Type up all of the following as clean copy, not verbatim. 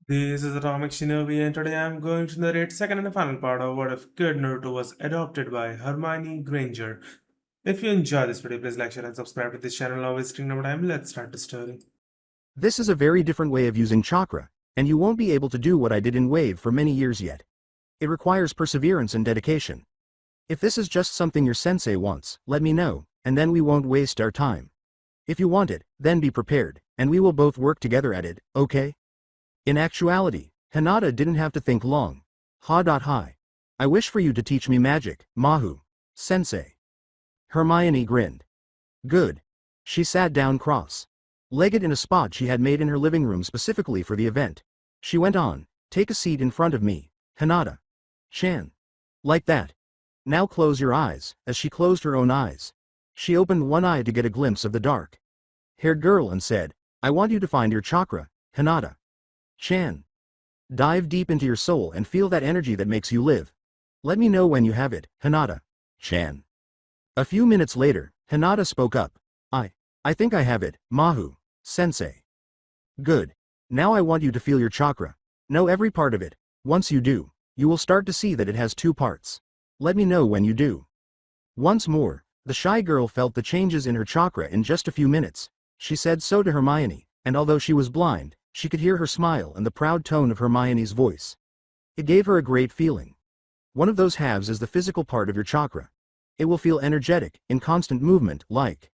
This is Atomic Shinobi, and today I'm going to narrate second and final part of What If Kid Naruto was adopted by Hermione Granger. If you enjoy this video, please like, share, and subscribe to this channel. Now wasting no time, let's start the story. This is a very different way of using chakra, and you won't be able to do what I did in Wave for many years yet. It requires perseverance and dedication. If this is just something your sensei wants, let me know, and then we won't waste our time. If you want it, then be prepared, and we will both work together at it, okay? In actuality, Hinata didn't have to think long. Hi. I wish for you to teach me magic, Mahu. Sensei. Hermione grinned. Good. She sat down cross-legged in a spot she had made in her living room specifically for the event. She went on, take a seat in front of me, Hinata. Chan. Like that. Now close your eyes, as she closed her own eyes. She opened one eye to get a glimpse of the dark-haired girl and said, I want you to find your chakra, Hinata. Chan. Dive deep into your soul and feel that energy that makes you live. Let me know when you have it, Hinata. Chan. A few minutes later, Hinata spoke up. I think I have it, Mahu. Sensei. Good. Now I want you to feel your chakra. Know every part of it. Once you do, you will start to see that it has two parts. Let me know when you do. Once more, the shy girl felt the changes in her chakra in just a few minutes. She said so to Hermione, and although she was blind, she could hear her smile and the proud tone of Hermione's voice. It gave her a great feeling. One of those halves is the physical part of your chakra. It will feel energetic, in constant movement, like.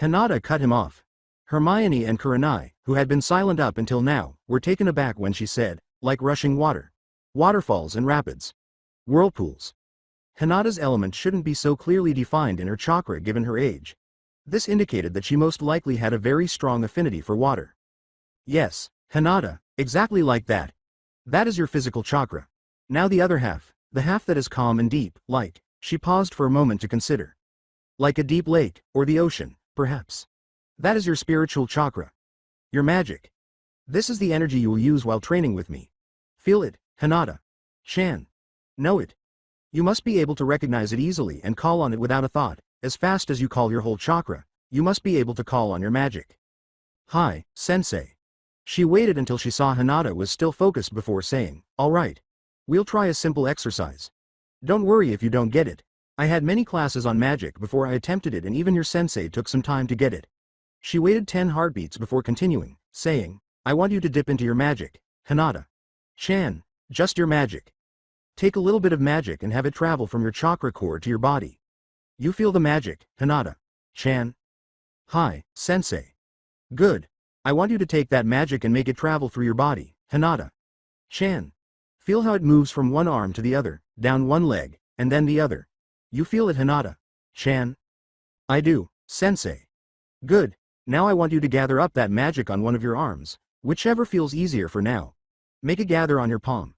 Hinata cut him off. Hermione and Kurenai, who had been silent up until now, were taken aback when she said, like rushing water. Waterfalls and rapids. Whirlpools. Hinata's element shouldn't be so clearly defined in her chakra given her age. This indicated that she most likely had a very strong affinity for water. Yes, Hinata, exactly like that. That is your physical chakra. Now the other half, the half that is calm and deep, like, she paused for a moment to consider. Like a deep lake, or the ocean, perhaps. That is your spiritual chakra. Your magic. This is the energy you will use while training with me. Feel it, Hinata. Chan. Know it. You must be able to recognize it easily and call on it without a thought. As fast as you call your whole chakra, you must be able to call on your magic. Hi, Sensei. She waited until she saw Hinata was still focused before saying, all right. We'll try a simple exercise. Don't worry if you don't get it. I had many classes on magic before I attempted it and even your sensei took some time to get it. She waited 10 heartbeats before continuing, saying, I want you to dip into your magic, Hinata. Chan, just your magic. Take a little bit of magic and have it travel from your chakra core to your body. You feel the magic, Hinata. Chan. Hi, sensei. Good. I want you to take that magic and make it travel through your body, Hinata. Chan. Feel how it moves from one arm to the other, down one leg, and then the other. You feel it, Hinata. Chan. I do, sensei. Good. Now I want you to gather up that magic on one of your arms, whichever feels easier for now. Make a gather on your palm.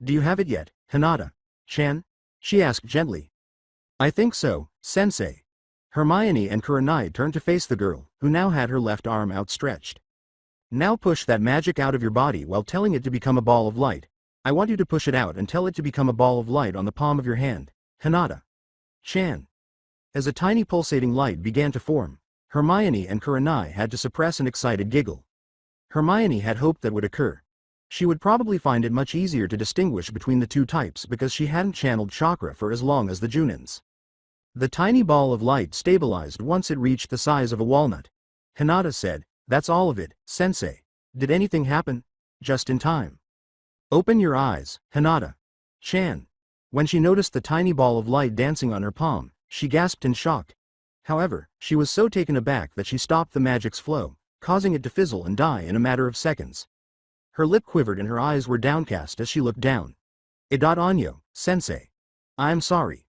Do you have it yet, Hinata? Chan? She asked gently. I think so, sensei. Hermione and Kurenai turned to face the girl, who now had her left arm outstretched. Now push that magic out of your body while telling it to become a ball of light. I want you to push it out and tell it to become a ball of light on the palm of your hand, Hinata. Chan. As a tiny pulsating light began to form, Hermione and Kurenai had to suppress an excited giggle. Hermione had hoped that would occur. She would probably find it much easier to distinguish between the two types because she hadn't channeled chakra for as long as the Junins. The tiny ball of light stabilized once it reached the size of a walnut. Hinata said, that's all of it, sensei. Did anything happen? Just in time. Open your eyes, Hinata. Chan. When she noticed the tiny ball of light dancing on her palm, she gasped in shock. However, she was so taken aback that she stopped the magic's flow, causing it to fizzle and die in a matter of seconds. Her lip quivered and her eyes were downcast as she looked down. Anyo, sensei. I'm sorry.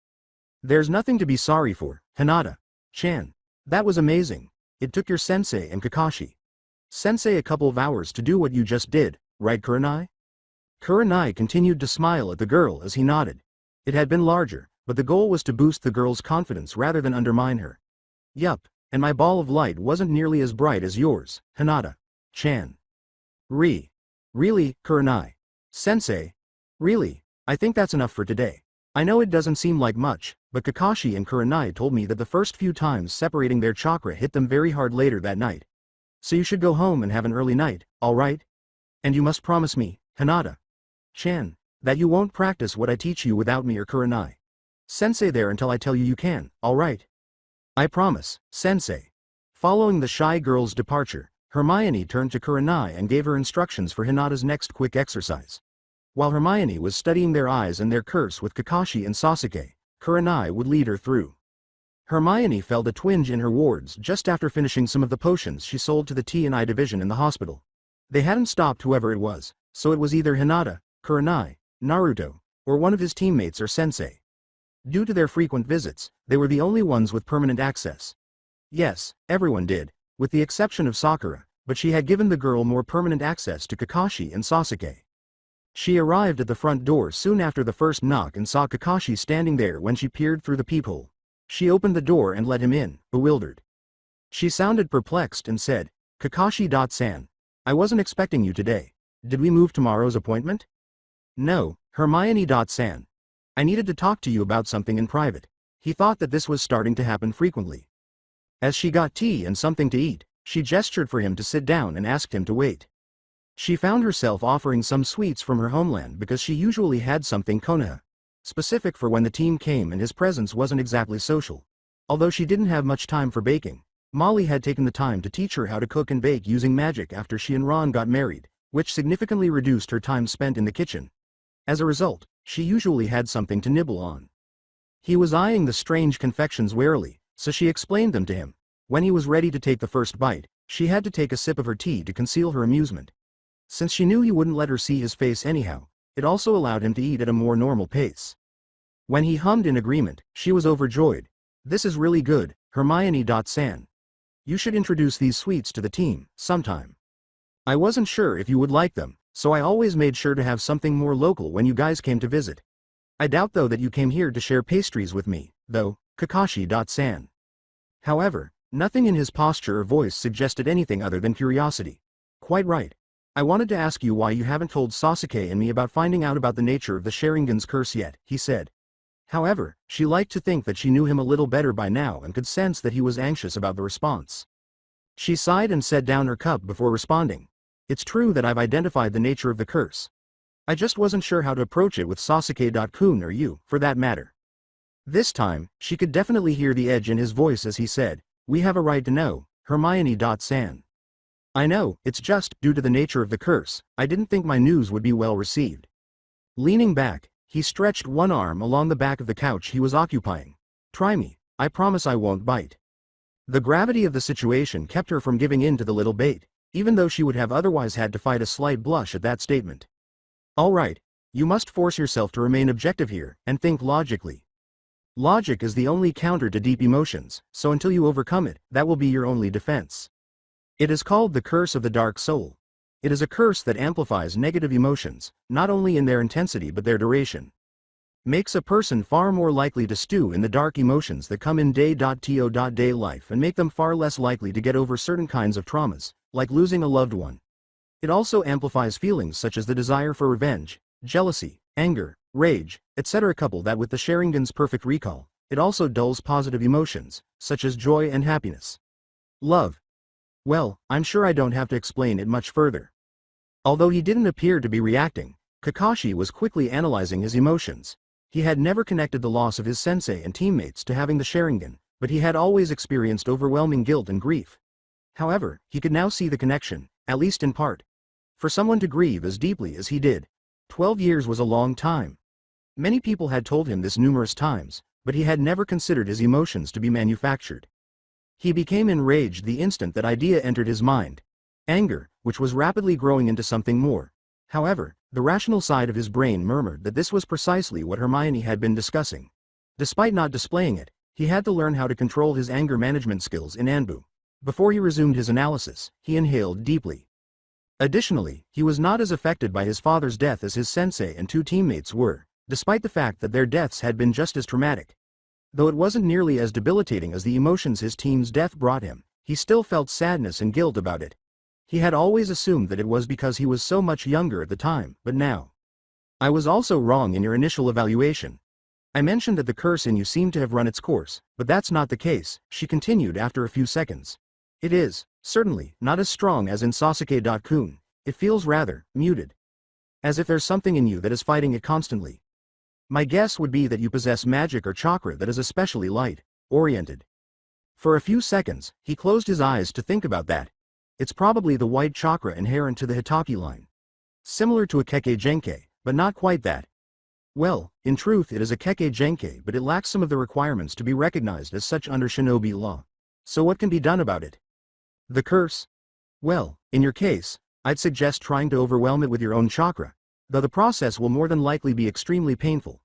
There's nothing to be sorry for, Hinata. Chan. That was amazing. It took your sensei and Kakashi Sensei a couple of hours to do what you just did, right, Kurenai? Kurenai continued to smile at the girl as he nodded. It had been larger, but the goal was to boost the girl's confidence rather than undermine her. Yup, and my ball of light wasn't nearly as bright as yours, Hinata. Chan. Really, Kurenai? Sensei? Really, I think that's enough for today. I know it doesn't seem like much, but Kakashi and Kurenai told me that the first few times separating their chakra hit them very hard later that night. So you should go home and have an early night, alright? And you must promise me, Hinata-chan, that you won't practice what I teach you without me or Kurenai-sensei there until I tell you you can, alright? I promise, sensei. Following the shy girl's departure, Hermione turned to Kurenai and gave her instructions for Hinata's next quick exercise. While Hermione was studying their eyes and their curse with Kakashi and Sasuke, Kurenai would lead her through. Hermione felt a twinge in her wards just after finishing some of the potions she sold to the T&I division in the hospital. They hadn't stopped whoever it was, so it was either Hinata, Kurenai, Naruto, or one of his teammates or sensei. Due to their frequent visits, they were the only ones with permanent access. Yes, everyone did, with the exception of Sakura, but she had given the girl more permanent access to Kakashi and Sasuke. She arrived at the front door soon after the first knock and saw Kakashi standing there when she peered through the peephole. She opened the door and let him in, bewildered. She sounded perplexed and said, Kakashi-san, I wasn't expecting you today. Did we move tomorrow's appointment? No, Hermione-san. I needed to talk to you about something in private. He thought that this was starting to happen frequently. As she got tea and something to eat, she gestured for him to sit down and asked him to wait. She found herself offering some sweets from her homeland because she usually had something Konoha specific for when the team came and his presence wasn't exactly social. Although she didn't have much time for baking, Molly had taken the time to teach her how to cook and bake using magic after she and Ron got married, which significantly reduced her time spent in the kitchen. As a result, she usually had something to nibble on. He was eyeing the strange confections warily, so she explained them to him. When he was ready to take the first bite, she had to take a sip of her tea to conceal her amusement. Since she knew he wouldn't let her see his face anyhow, it also allowed him to eat at a more normal pace. When he hummed in agreement, she was overjoyed. This is really good, Hermione-san. You should introduce these sweets to the team, sometime. I wasn't sure if you would like them, so I always made sure to have something more local when you guys came to visit. I doubt though that you came here to share pastries with me, though, Kakashi-san. However, nothing in his posture or voice suggested anything other than curiosity. Quite right. I wanted to ask you why you haven't told Sasuke and me about finding out about the nature of the Sharingan's curse yet, he said. However, she liked to think that she knew him a little better by now and could sense that he was anxious about the response. She sighed and set down her cup before responding. It's true that I've identified the nature of the curse. I just wasn't sure how to approach it with Sasuke-kun or you, for that matter. This time, she could definitely hear the edge in his voice as he said, We have a right to know, Hermione-san. I know, it's just, due to the nature of the curse, I didn't think my news would be well received. Leaning back, he stretched one arm along the back of the couch he was occupying. Try me, I promise I won't bite. The gravity of the situation kept her from giving in to the little bait, even though she would have otherwise had to fight a slight blush at that statement. Alright, you must force yourself to remain objective here, and think logically. Logic is the only counter to deep emotions, so until you overcome it, that will be your only defense. It is called the curse of the dark soul. It is a curse that amplifies negative emotions, not only in their intensity but their duration. Makes a person far more likely to stew in the dark emotions that come in day-to-day life and make them far less likely to get over certain kinds of traumas, like losing a loved one. It also amplifies feelings such as the desire for revenge, jealousy, anger, rage, etc. Couple that with the Sharingan's perfect recall, it also dulls positive emotions, such as joy and happiness. Love. Well, I'm sure I don't have to explain it much further. Although he didn't appear to be reacting, Kakashi was quickly analyzing his emotions. He had never connected the loss of his sensei and teammates to having the Sharingan, but he had always experienced overwhelming guilt and grief. However, he could now see the connection, at least in part. For someone to grieve as deeply as he did, 12 years was a long time. Many people had told him this numerous times, but he had never considered his emotions to be manufactured. He became enraged the instant that idea entered his mind. Anger, which was rapidly growing into something more. However, the rational side of his brain murmured that this was precisely what Hermione had been discussing. Despite not displaying it, he had to learn how to control his anger management skills in Anbu. Before he resumed his analysis, he inhaled deeply. Additionally, he was not as affected by his father's death as his sensei and two teammates were, despite the fact that their deaths had been just as traumatic. Though it wasn't nearly as debilitating as the emotions his team's death brought him, he still felt sadness and guilt about it. He had always assumed that it was because he was so much younger at the time, but now. I was also wrong in your initial evaluation. I mentioned that the curse in you seemed to have run its course, but that's not the case, she continued after a few seconds. It is, certainly, not as strong as in Sasuke-kun. It feels rather muted. As if there's something in you that is fighting it constantly. My guess would be that you possess magic or chakra that is especially light-oriented. For a few seconds, he closed his eyes to think about that. It's probably the white chakra inherent to the Hitaki line. Similar to a Kekkei Genkei, but not quite that. Well, in truth it is a Kekkei Genkei, but it lacks some of the requirements to be recognized as such under shinobi law. So what can be done about it? The curse? Well, in your case, I'd suggest trying to overwhelm it with your own chakra, though the process will more than likely be extremely painful.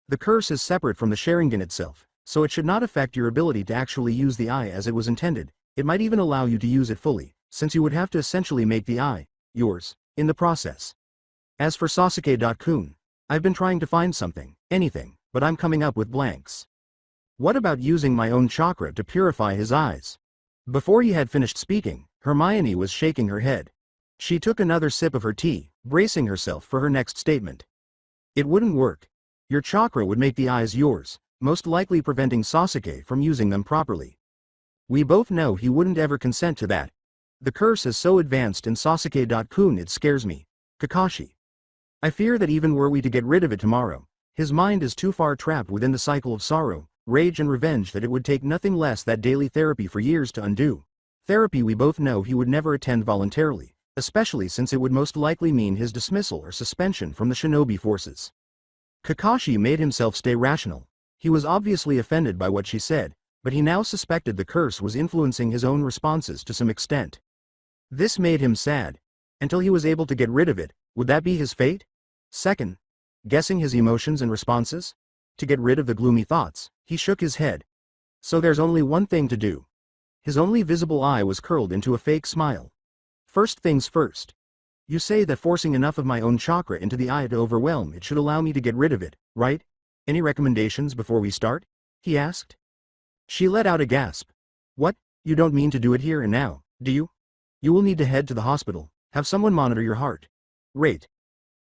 The curse is separate from the Sharingan itself, so it should not affect your ability to actually use the eye as it was intended. It might even allow you to use it fully, since you would have to essentially make the eye yours in the process. As for Sasuke-kun, I've been trying to find something, anything, but I'm coming up with blanks. What about using my own chakra to purify his eyes? Before he had finished speaking, Hermione was shaking her head. She took another sip of her tea, bracing herself for her next statement. It wouldn't work. Your chakra would make the eyes yours, most likely preventing Sasuke from using them properly. We both know he wouldn't ever consent to that. The curse is so advanced in Sasuke-kun it scares me. Kakashi. I fear that even were we to get rid of it tomorrow, his mind is too far trapped within the cycle of sorrow, rage and revenge that it would take nothing less than daily therapy for years to undo. Therapy we both know he would never attend voluntarily, especially since it would most likely mean his dismissal or suspension from the shinobi forces. Kakashi made himself stay rational. He was obviously offended by what she said, but he now suspected the curse was influencing his own responses to some extent. This made him sad. Until he was able to get rid of it, would that be his fate? Second, guessing his emotions and responses? To get rid of the gloomy thoughts, he shook his head. So there's only one thing to do. His only visible eye was curled into a fake smile. First things first. You say that forcing enough of my own chakra into the eye to overwhelm it should allow me to get rid of it, right? Any recommendations before we start? He asked. She let out a gasp. What? You don't mean to do it here and now, do you? You will need to head to the hospital, have someone monitor your heart rate.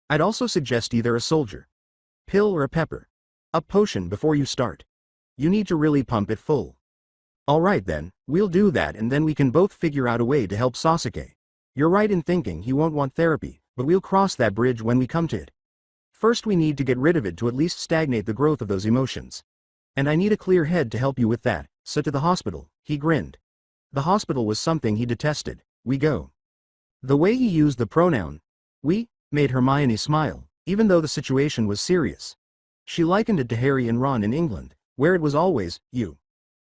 I'd also suggest either a soldier pill or a pepper up potion before you start. You need to really pump it full. Alright then, we'll do that and then we can both figure out a way to help Sasuke. You're right in thinking he won't want therapy, but we'll cross that bridge when we come to it. First we need to get rid of it to at least stagnate the growth of those emotions. And I need a clear head to help you with that, so to the hospital, he grinned. The hospital was something he detested. We go. The way he used the pronoun, we, made Hermione smile, even though the situation was serious. She likened it to Harry and Ron in England, where it was always, you.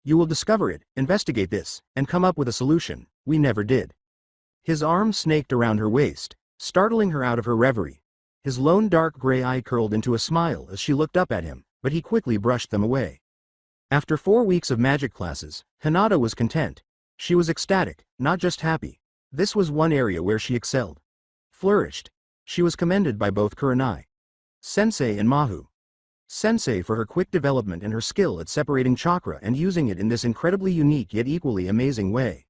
You will discover it, investigate this, and come up with a solution. We never did. His arm snaked around her waist, startling her out of her reverie. His lone dark gray eye curled into a smile as she looked up at him, but he quickly brushed them away. After 4 weeks of magic classes, Hinata was content. She was ecstatic, not just happy. This was one area where she excelled. Flourished. She was commended by both Kurenai Sensei and Mahu Sensei for her quick development and her skill at separating chakra and using it in this incredibly unique yet equally amazing way.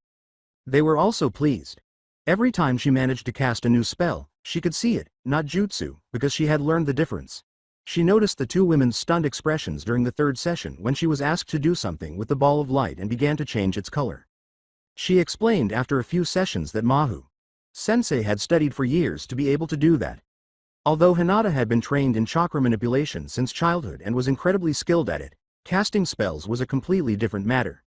They were also pleased. Every time she managed to cast a new spell, she could see it, not jutsu, because she had learned the difference. She noticed the two women's stunned expressions during the third session when she was asked to do something with the ball of light and began to change its color. She explained after a few sessions that Mahu Sensei had studied for years to be able to do that. Although Hinata had been trained in chakra manipulation since childhood and was incredibly skilled at it, casting spells was a completely different matter.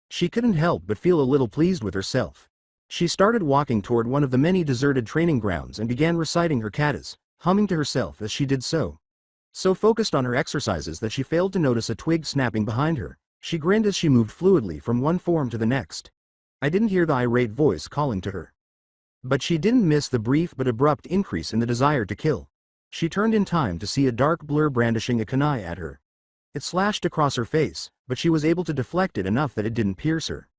She couldn't help but feel a little pleased with herself. She started walking toward one of the many deserted training grounds and began reciting her katas, humming to herself as she did so. So focused on her exercises that she failed to notice a twig snapping behind her. She grinned as she moved fluidly from one form to the next. I didn't hear the irate voice calling to her. But she didn't miss the brief but abrupt increase in the desire to kill. She turned in time to see a dark blur brandishing a kunai at her. It slashed across her face, but she was able to deflect it enough that it didn't pierce her.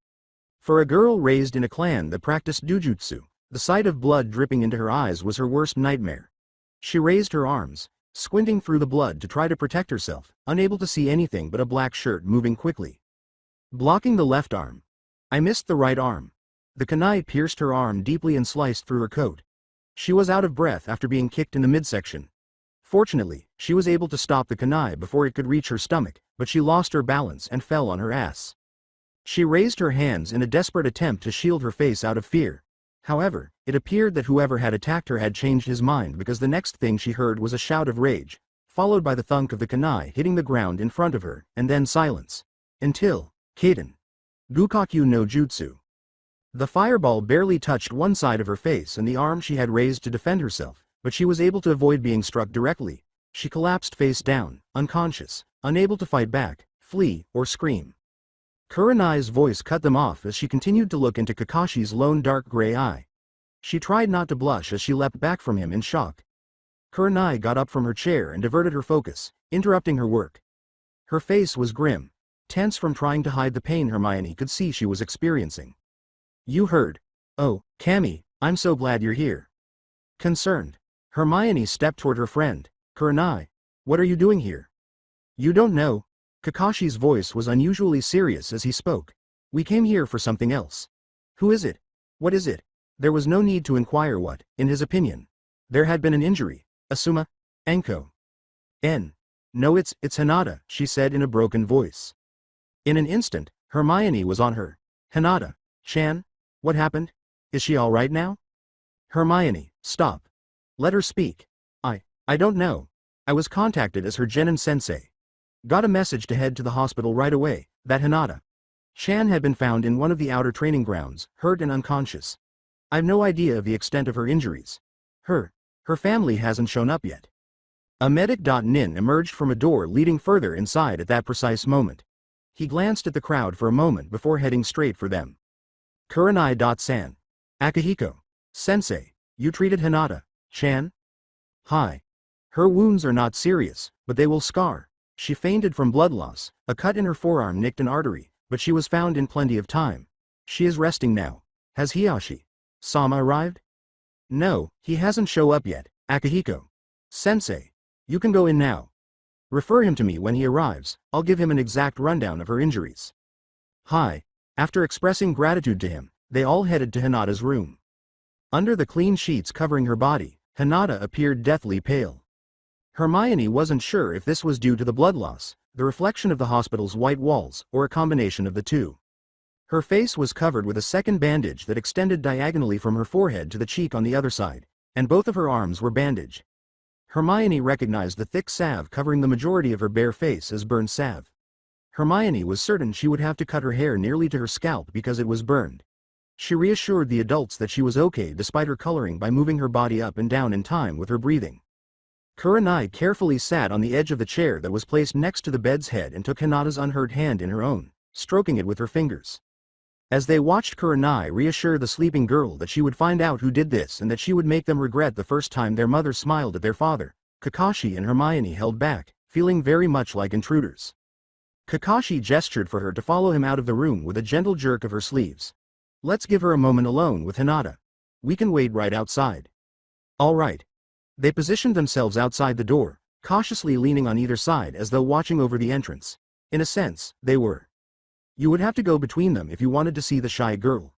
For a girl raised in a clan that practiced jujutsu, the sight of blood dripping into her eyes was her worst nightmare. She raised her arms, squinting through the blood to try to protect herself, unable to see anything but a black shirt moving quickly. Blocking the left arm. I missed the right arm. The kunai pierced her arm deeply and sliced through her coat. She was out of breath after being kicked in the midsection. Fortunately, she was able to stop the kunai before it could reach her stomach, but she lost her balance and fell on her ass. She raised her hands in a desperate attempt to shield her face out of fear. However, it appeared that whoever had attacked her had changed his mind because the next thing she heard was a shout of rage, followed by the thunk of the kunai hitting the ground in front of her, and then silence. Until, Kaden. Gukakyu no Jutsu. The fireball barely touched one side of her face and the arm she had raised to defend herself, but she was able to avoid being struck directly. She collapsed face down, unconscious, unable to fight back, flee, or scream. Kurenai's voice cut them off as she continued to look into Kakashi's lone dark gray eye. She tried not to blush as she leapt back from him in shock. Kurenai got up from her chair and diverted her focus, interrupting her work. Her face was grim, tense from trying to hide the pain Hermione could see she was experiencing. You heard. Oh, Cammy, I'm so glad you're here. Concerned, Hermione stepped toward her friend. Kurenai, what are you doing here? You don't know. Kakashi's voice was unusually serious as he spoke. We came here for something else. Who is it? What is it? There was no need to inquire what, in his opinion. There had been an injury. Asuma? Anko. No, it's Hinata, she said in a broken voice. In an instant, Hermione was on her. Hinata. Chan? What happened? Is she all right now? Hermione, stop. Let her speak. I don't know. I was contacted as her genin sensei. Got a message to head to the hospital right away, that Hinata. Chan had been found in one of the outer training grounds, hurt and unconscious. I've no idea of the extent of her injuries. Her family hasn't shown up yet. A medic.nin emerged from a door leading further inside at that precise moment. He glanced at the crowd for a moment before heading straight for them. Kurenai.san. Akihiko. Sensei, you treated Hinata. Chan? Hi. Her wounds are not serious, but they will scar. She fainted from blood loss, a cut in her forearm nicked an artery, but she was found in plenty of time. She is resting now. Has Hiyashi-sama arrived? No, he hasn't shown up yet. Akihiko. Sensei, you can go in now. Refer him to me when he arrives, I'll give him an exact rundown of her injuries. Hi. After expressing gratitude to him, they all headed to Hinata's room. Under the clean sheets covering her body, Hinata appeared deathly pale. Hermione wasn't sure if this was due to the blood loss, the reflection of the hospital's white walls, or a combination of the two. Her face was covered with a second bandage that extended diagonally from her forehead to the cheek on the other side, and both of her arms were bandaged. Hermione recognized the thick salve covering the majority of her bare face as burned salve. Hermione was certain she would have to cut her hair nearly to her scalp because it was burned. She reassured the adults that she was okay despite her coloring by moving her body up and down in time with her breathing. Kurenai carefully sat on the edge of the chair that was placed next to the bed's head and took Hinata's unhurt hand in her own, stroking it with her fingers. As they watched Kurenai reassure the sleeping girl that she would find out who did this and that she would make them regret the first time their mother smiled at their father, Kakashi and Hermione held back, feeling very much like intruders. Kakashi gestured for her to follow him out of the room with a gentle jerk of her sleeves. Let's give her a moment alone with Hinata. We can wait right outside. All right. They positioned themselves outside the door, cautiously leaning on either side as though watching over the entrance. In a sense, they were. You would have to go between them if you wanted to see the shy girl.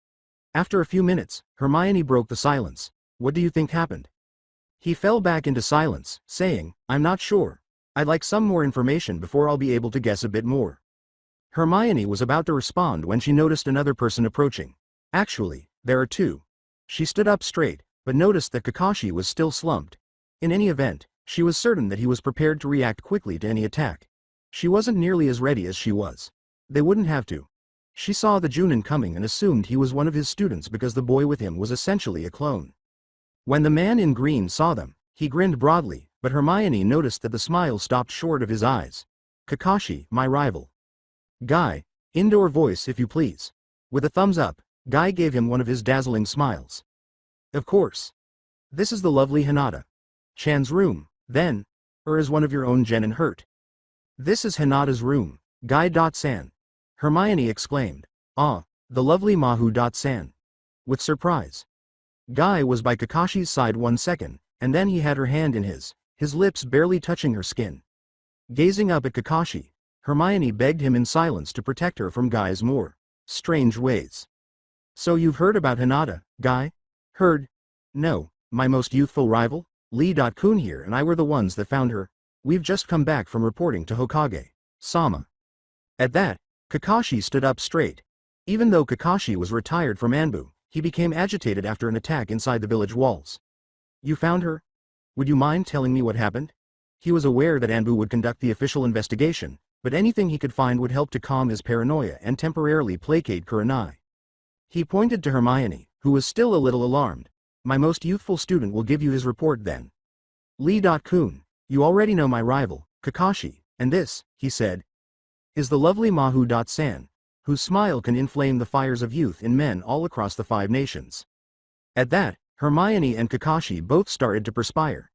After a few minutes, Hermione broke the silence. What do you think happened? He fell back into silence, saying, I'm not sure. I'd like some more information before I'll be able to guess a bit more. Hermione was about to respond when she noticed another person approaching. Actually, there are two. She stood up straight, but noticed that Kakashi was still slumped. In any event, she was certain that he was prepared to react quickly to any attack. She wasn't nearly as ready as she was. They wouldn't have to. She saw the Junin coming and assumed he was one of his students because the boy with him was essentially a clone. When the man in green saw them, he grinned broadly, but Hermione noticed that the smile stopped short of his eyes. Kakashi, my rival. Guy, indoor voice if you please. With a thumbs up, Guy gave him one of his dazzling smiles. Of course. This is the lovely Hinata. Chan's room, then. Or is one of your own genin hurt? This is Hinata's room, Guy.san. Hermione exclaimed. Ah, the lovely Mahu.san. With surprise. Guy was by Kakashi's side 1 second, and then he had her hand in his lips barely touching her skin. Gazing up at Kakashi, Hermione begged him in silence to protect her from Guy's more strange ways. So you've heard about Hinata, Guy? Heard? No, my most youthful rival? Lee.kun here and I were the ones that found her. We've just come back from reporting to Hokage-sama. At that, Kakashi stood up straight. Even though Kakashi was retired from Anbu, He became agitated after an attack inside the village walls. You found her? Would you mind telling me what happened? He was aware that Anbu would conduct the official investigation, but anything he could find would help to calm his paranoia and temporarily placate Kurenai. He pointed to Hermione, who was still a little alarmed. My most youthful student will give you his report then. Lee.Kun, you already know my rival, Kakashi, and this, he said, is the lovely Mahu.San, whose smile can inflame the fires of youth in men all across the 5 nations. At that, Hermione and Kakashi both started to perspire.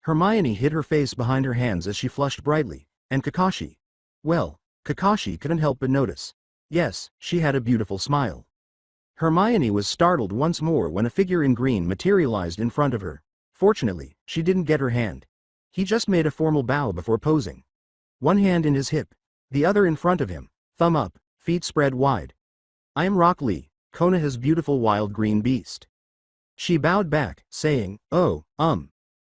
Hermione hid her face behind her hands as she flushed brightly, and Kakashi. Well, Kakashi couldn't help but notice. Yes, she had a beautiful smile. Hermione was startled once more when a figure in green materialized in front of her. Fortunately, she didn't get her hand. He just made a formal bow before posing. One hand in his hip, the other in front of him, thumb up, feet spread wide. I am Rock Lee, Konoha's beautiful wild green beast. She bowed back, saying, oh,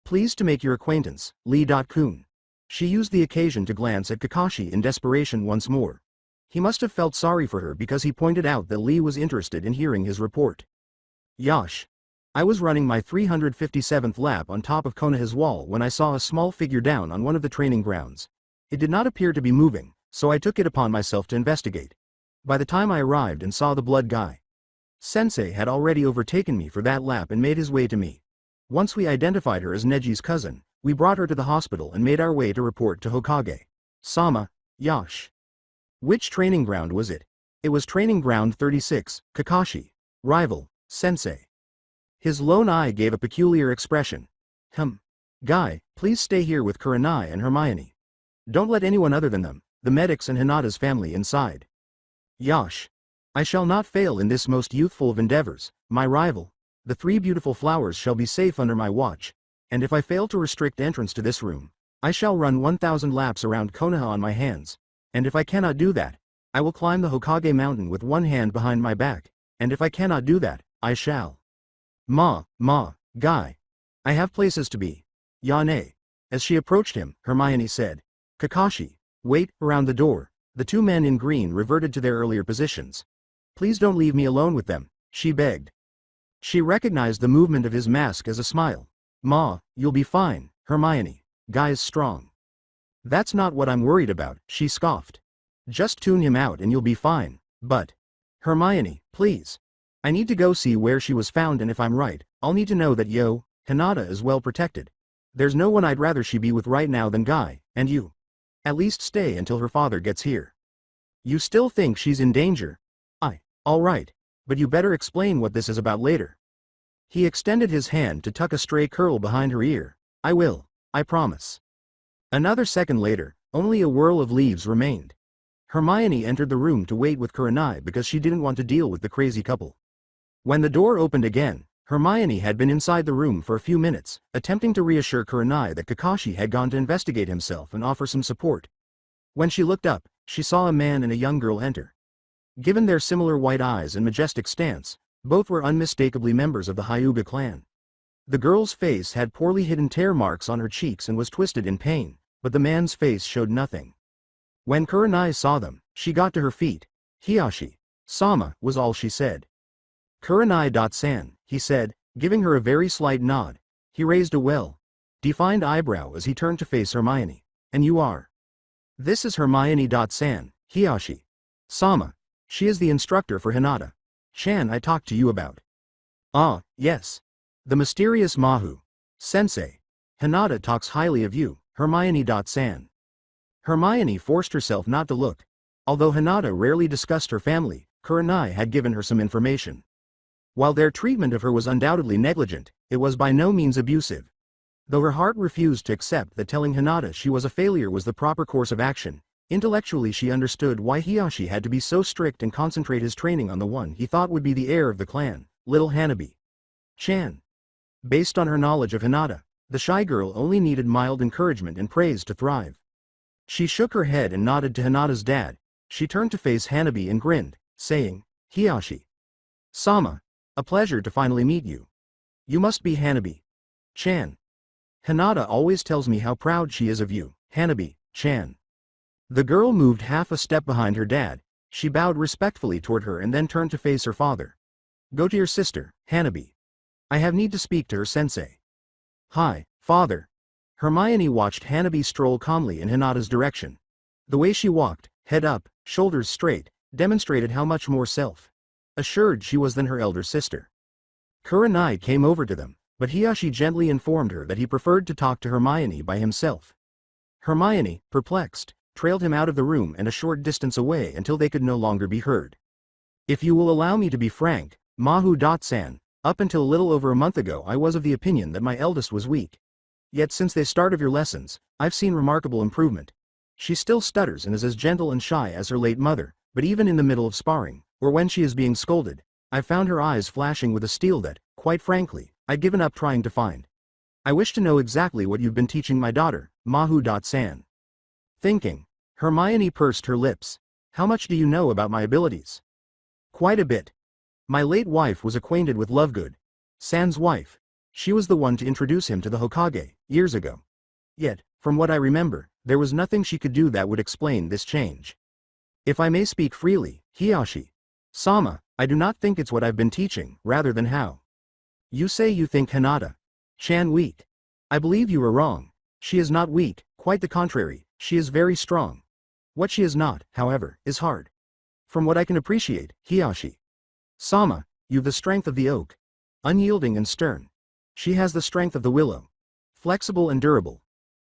pleased to make your acquaintance, Lee.Kun. She used the occasion to glance at Kakashi in desperation once more. He must have felt sorry for her because he pointed out that Lee was interested in hearing his report. Yash. I was running my 357th lap on top of Konoha's wall when I saw a small figure down on one of the training grounds. It did not appear to be moving, so I took it upon myself to investigate. By the time I arrived and saw the blood guy, Sensei had already overtaken me for that lap and made his way to me. Once we identified her as Neji's cousin, we brought her to the hospital and made our way to report to Hokage. Sama, Yash. Which training ground was it? It was training ground 36, Kakashi. Rival, Sensei. His lone eye gave a peculiar expression. Guy, please stay here with Kurenai and Hermione. Don't let anyone other than them, the medics and Hinata's family inside. Yash. I shall not fail in this most youthful of endeavors, my rival. The 3 beautiful flowers shall be safe under my watch, and if I fail to restrict entrance to this room, I shall run 1,000 laps around Konoha on my hands, and if I cannot do that, I will climb the Hokage mountain with one hand behind my back, and if I cannot do that, I shall. Guy. I have places to be. Yane. As she approached him, Hermione said, Kakashi, wait, around the door. The 2 men in green reverted to their earlier positions. Please don't leave me alone with them, she begged. She recognized the movement of his mask as a smile. You'll be fine, Hermione. Guy's strong. That's not what I'm worried about, she scoffed. Just tune him out and you'll be fine, but... Hermione, please. I need to go see where she was found, and if I'm right, I'll need to know that Hinata is well protected. There's no one I'd rather she be with right now than Guy, and you. At least stay until her father gets here. You still think she's in danger? All right, but you better explain what this is about later. He extended his hand to tuck a stray curl behind her ear. I will, I promise. Another second later, only a whirl of leaves remained. Hermione entered the room to wait with Kurenai because she didn't want to deal with the crazy couple. When the door opened again, Hermione had been inside the room for a few minutes, attempting to reassure Kurenai that Kakashi had gone to investigate himself and offer some support. When she looked up, she saw a man and a young girl enter. Given their similar white eyes and majestic stance, both were unmistakably members of the Hyuga clan. The girl's face had poorly hidden tear marks on her cheeks and was twisted in pain, but the man's face showed nothing. When Kurenai saw them, she got to her feet. Hiyashi. Sama, was all she said. Kurenai.San, he said, giving her a very slight nod. He raised a well-defined eyebrow as he turned to face Hermione. And you are? This is Hermione.San, Hiyashi. Sama. She is the instructor for Hinata. Chan I talked to you about. Ah, yes. The mysterious Mahu. Sensei. Hinata talks highly of you, Hermione.San. Hermione forced herself not to look. Although Hinata rarely discussed her family, Kurenai had given her some information. While their treatment of her was undoubtedly negligent, it was by no means abusive. Though her heart refused to accept that telling Hinata she was a failure was the proper course of action, intellectually she understood why Hiyashi had to be so strict and concentrate his training on the one he thought would be the heir of the clan, little Hanabi. Chan. Based on her knowledge of Hinata, the shy girl only needed mild encouragement and praise to thrive. She shook her head and nodded to Hinata's dad. She turned to face Hanabi and grinned, saying, Hiyashi. Sama. A pleasure to finally meet you. You must be Hanabi. Chan. Hinata always tells me how proud she is of you, Hanabi, Chan. The girl moved half a step behind her dad. She bowed respectfully toward her and then turned to face her father. Go to your sister, Hanabi. I have need to speak to her sensei. Hi, father. Hermione watched Hanabi stroll calmly in Hinata's direction. The way she walked, head up, shoulders straight, demonstrated how much more self-assured she was than her elder sister. Kurenai came over to them, but Hiyashi gently informed her that he preferred to talk to Hermione by himself. Hermione, perplexed, trailed him out of the room and a short distance away until they could no longer be heard. If you will allow me to be frank, Mahu-san, up until a little over a month ago I was of the opinion that my eldest was weak. Yet since the start of your lessons, I've seen remarkable improvement. She still stutters and is as gentle and shy as her late mother, but even in the middle of sparring, or when she is being scolded, I've found her eyes flashing with a steel that, quite frankly, I'd given up trying to find. I wish to know exactly what you've been teaching my daughter, Mahu-san. Thinking, Hermione pursed her lips. How much do you know about my abilities? Quite a bit. My late wife was acquainted with Lovegood, San's wife. She was the one to introduce him to the Hokage, years ago. Yet, from what I remember, there was nothing she could do that would explain this change. If I may speak freely, Hiyashi-sama, I do not think it's what I've been teaching, rather than how. You say you think Hinata-chan weak. I believe you are wrong. She is not weak, quite the contrary, she is very strong. What she is not, however, is hard. From what I can appreciate, Hiyashi-sama, you've the strength of the oak. Unyielding and stern. She has the strength of the willow. Flexible and durable.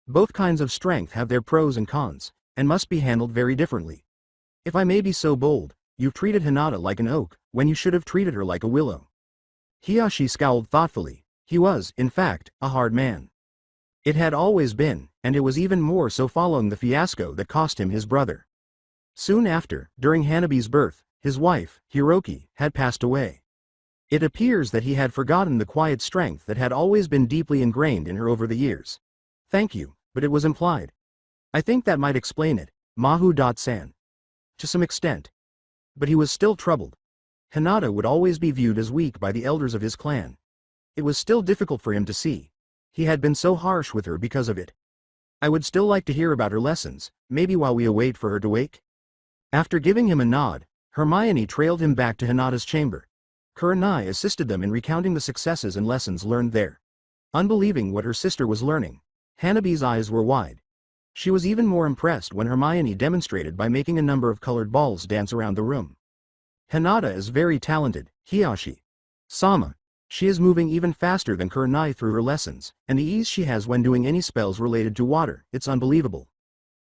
Both kinds of strength have their pros and cons, and must be handled very differently. If I may be so bold, you've treated Hinata like an oak, when you should have treated her like a willow. Hiyashi scowled thoughtfully. He was, in fact, a hard man. It had always been, and it was even more so following the fiasco that cost him his brother. Soon after, during Hanabi's birth, his wife, Hiroki, had passed away. It appears that he had forgotten the quiet strength that had always been deeply ingrained in her over the years. Thank you, but it was implied. I think that might explain it, Mahu-san. To some extent. But he was still troubled. Hinata would always be viewed as weak by the elders of his clan. It was still difficult for him to see. He had been so harsh with her because of it. I would still like to hear about her lessons, maybe while we await for her to wake. After giving him a nod, Hermione trailed him back to Hinata's chamber. Kurenai assisted them in recounting the successes and lessons learned there. Unbelieving what her sister was learning, Hanabi's eyes were wide. She was even more impressed when Hermione demonstrated by making a number of colored balls dance around the room. Hinata is very talented, Hiyashi-sama. She is moving even faster than Kurenai through her lessons, and the ease she has when doing any spells related to water, it's unbelievable.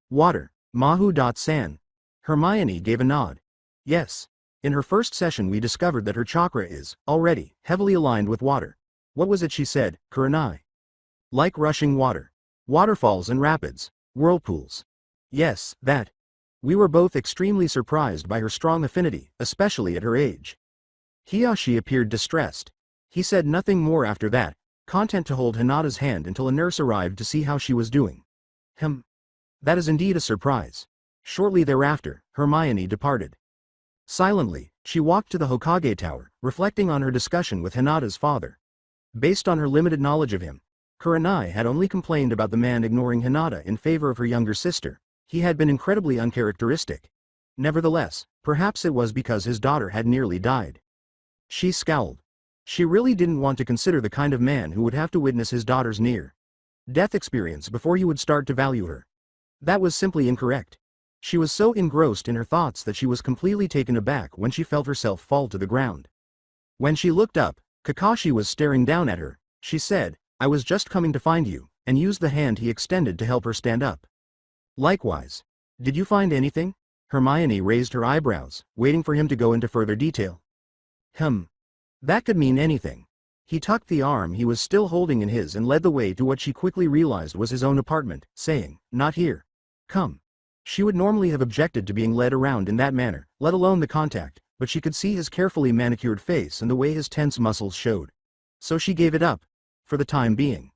Water, Mahu-san. Hermione gave a nod. Yes. In her first session we discovered that her chakra is, already, heavily aligned with water. What was it she said, Kurenai? Like rushing water. Waterfalls and rapids. Whirlpools. Yes, that. We were both extremely surprised by her strong affinity, especially at her age. Hiyashi appeared distressed. He said nothing more after that, content to hold Hinata's hand until a nurse arrived to see how she was doing. That is indeed a surprise. Shortly thereafter, Hermione departed. Silently, she walked to the Hokage Tower, reflecting on her discussion with Hinata's father. Based on her limited knowledge of him, Kurenai had only complained about the man ignoring Hinata in favor of her younger sister. He had been incredibly uncharacteristic. Nevertheless, perhaps it was because his daughter had nearly died. She scowled. She really didn't want to consider the kind of man who would have to witness his daughter's near-death experience before he would start to value her. That was simply incorrect. She was so engrossed in her thoughts that she was completely taken aback when she felt herself fall to the ground. When she looked up, Kakashi was staring down at her. She said, "I was just coming to find you," and used the hand he extended to help her stand up. Likewise. Did you find anything? Hermione raised her eyebrows, waiting for him to go into further detail. That could mean anything. He tucked the arm he was still holding in his and led the way to what she quickly realized was his own apartment, saying, "Not here. Come." She would normally have objected to being led around in that manner, let alone the contact, but she could see his carefully manicured face and the way his tense muscles showed. So she gave it up. For the time being.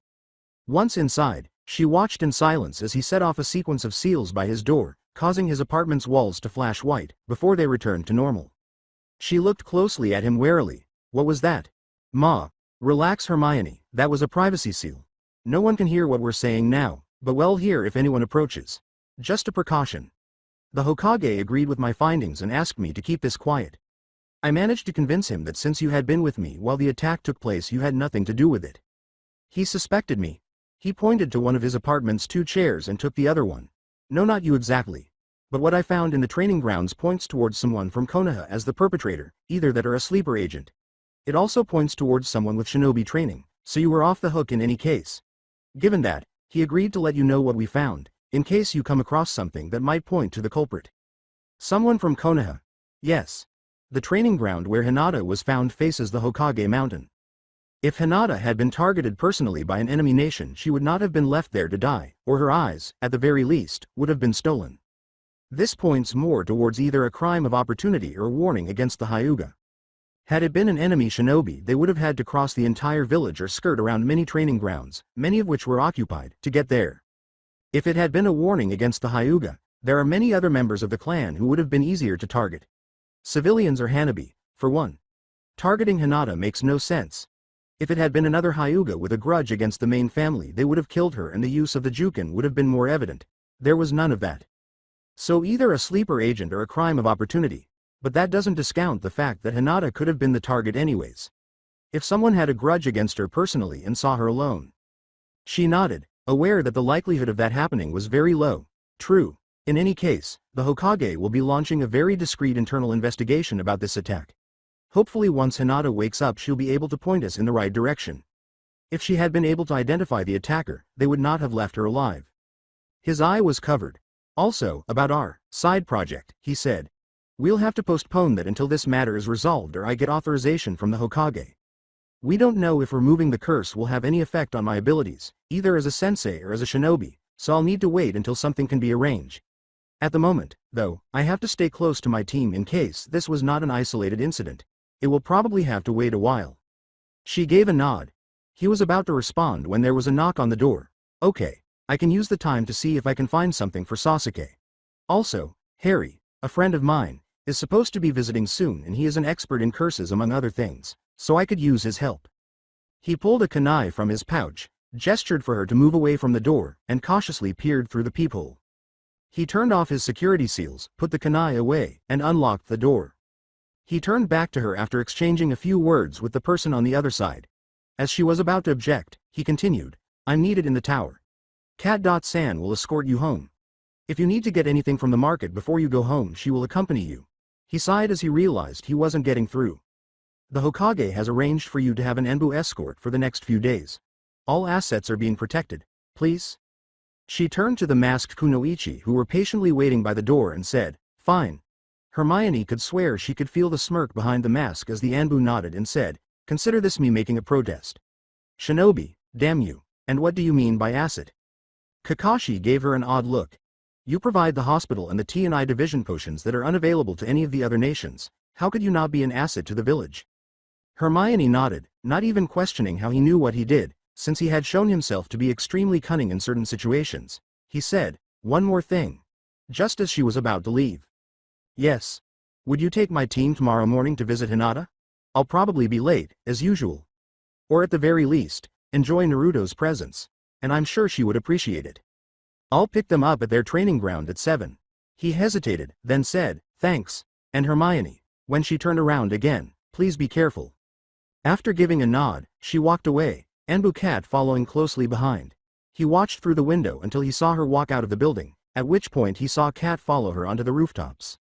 Once inside, she watched in silence as he set off a sequence of seals by his door, causing his apartment's walls to flash white, before they returned to normal. She looked closely at him warily. What was that? Relax, Hermione, that was a privacy seal. No one can hear what we're saying now, but we'll hear if anyone approaches. Just a precaution. The Hokage agreed with my findings and asked me to keep this quiet. I managed to convince him that since you had been with me while the attack took place you had nothing to do with it. He suspected me. He pointed to one of his apartment's 2 chairs and took the other one. No, not you exactly. But what I found in the training grounds points towards someone from Konoha as the perpetrator, either that or a sleeper agent. It also points towards someone with shinobi training, so you were off the hook in any case. Given that, he agreed to let you know what we found, in case you come across something that might point to the culprit. Someone from Konoha. Yes. The training ground where Hinata was found faces the Hokage mountain. If Hinata had been targeted personally by an enemy nation, she would not have been left there to die, or her eyes, at the very least, would have been stolen. This points more towards either a crime of opportunity or warning against the Hyuga. Had it been an enemy shinobi, they would have had to cross the entire village or skirt around many training grounds, many of which were occupied, to get there. If it had been a warning against the Hyuga, there are many other members of the clan who would have been easier to target. Civilians or Hanabi, for one. Targeting Hinata makes no sense. If it had been another Hyuga with a grudge against the main family, they would have killed her and the use of the Jukin would have been more evident. There was none of that. So either a sleeper agent or a crime of opportunity. But that doesn't discount the fact that Hinata could have been the target anyways. If someone had a grudge against her personally and saw her alone. She nodded, aware that the likelihood of that happening was very low. True. In any case, the Hokage will be launching a very discreet internal investigation about this attack. Hopefully once Hinata wakes up she'll be able to point us in the right direction. If she had been able to identify the attacker, they would not have left her alive. His eye was covered. Also, about our side project, he said. We'll have to postpone that until this matter is resolved or I get authorization from the Hokage. We don't know if removing the curse will have any effect on my abilities, either as a sensei or as a shinobi, so I'll need to wait until something can be arranged. At the moment, though, I have to stay close to my team in case this was not an isolated incident. It will probably have to wait a while. She gave a nod. He was about to respond when there was a knock on the door. Okay, I can use the time to see if I can find something for Sasuke. Also, Harry, a friend of mine, is supposed to be visiting soon and he is an expert in curses among other things, so I could use his help. He pulled a kunai from his pouch, gestured for her to move away from the door, and cautiously peered through the peephole. He turned off his security seals, put the kunai away, and unlocked the door. He turned back to her after exchanging a few words with the person on the other side. As she was about to object, he continued, I'm needed in the tower. Cat.san will escort you home. If you need to get anything from the market before you go home, she will accompany you. He sighed as he realized he wasn't getting through. The Hokage has arranged for you to have an Enbu escort for the next few days. All assets are being protected, please. She turned to the masked kunoichi who were patiently waiting by the door and said, fine. Hermione could swear she could feel the smirk behind the mask as the Anbu nodded and said, consider this me making a protest. Shinobi, damn you, and what do you mean by asset? Kakashi gave her an odd look. You provide the hospital and the T&I division potions that are unavailable to any of the other nations, how could you not be an asset to the village? Hermione nodded, not even questioning how he knew what he did, since he had shown himself to be extremely cunning in certain situations. He said, one more thing. Just as she was about to leave. Yes. Would you take my team tomorrow morning to visit Hinata? I'll probably be late, as usual. Or at the very least, enjoy Naruto's presence. And I'm sure she would appreciate it. I'll pick them up at their training ground at 7. He hesitated, then said, thanks, and Hermione, when she turned around again, please be careful. After giving a nod, she walked away, Anbu Cat following closely behind. He watched through the window until he saw her walk out of the building, at which point he saw Cat follow her onto the rooftops.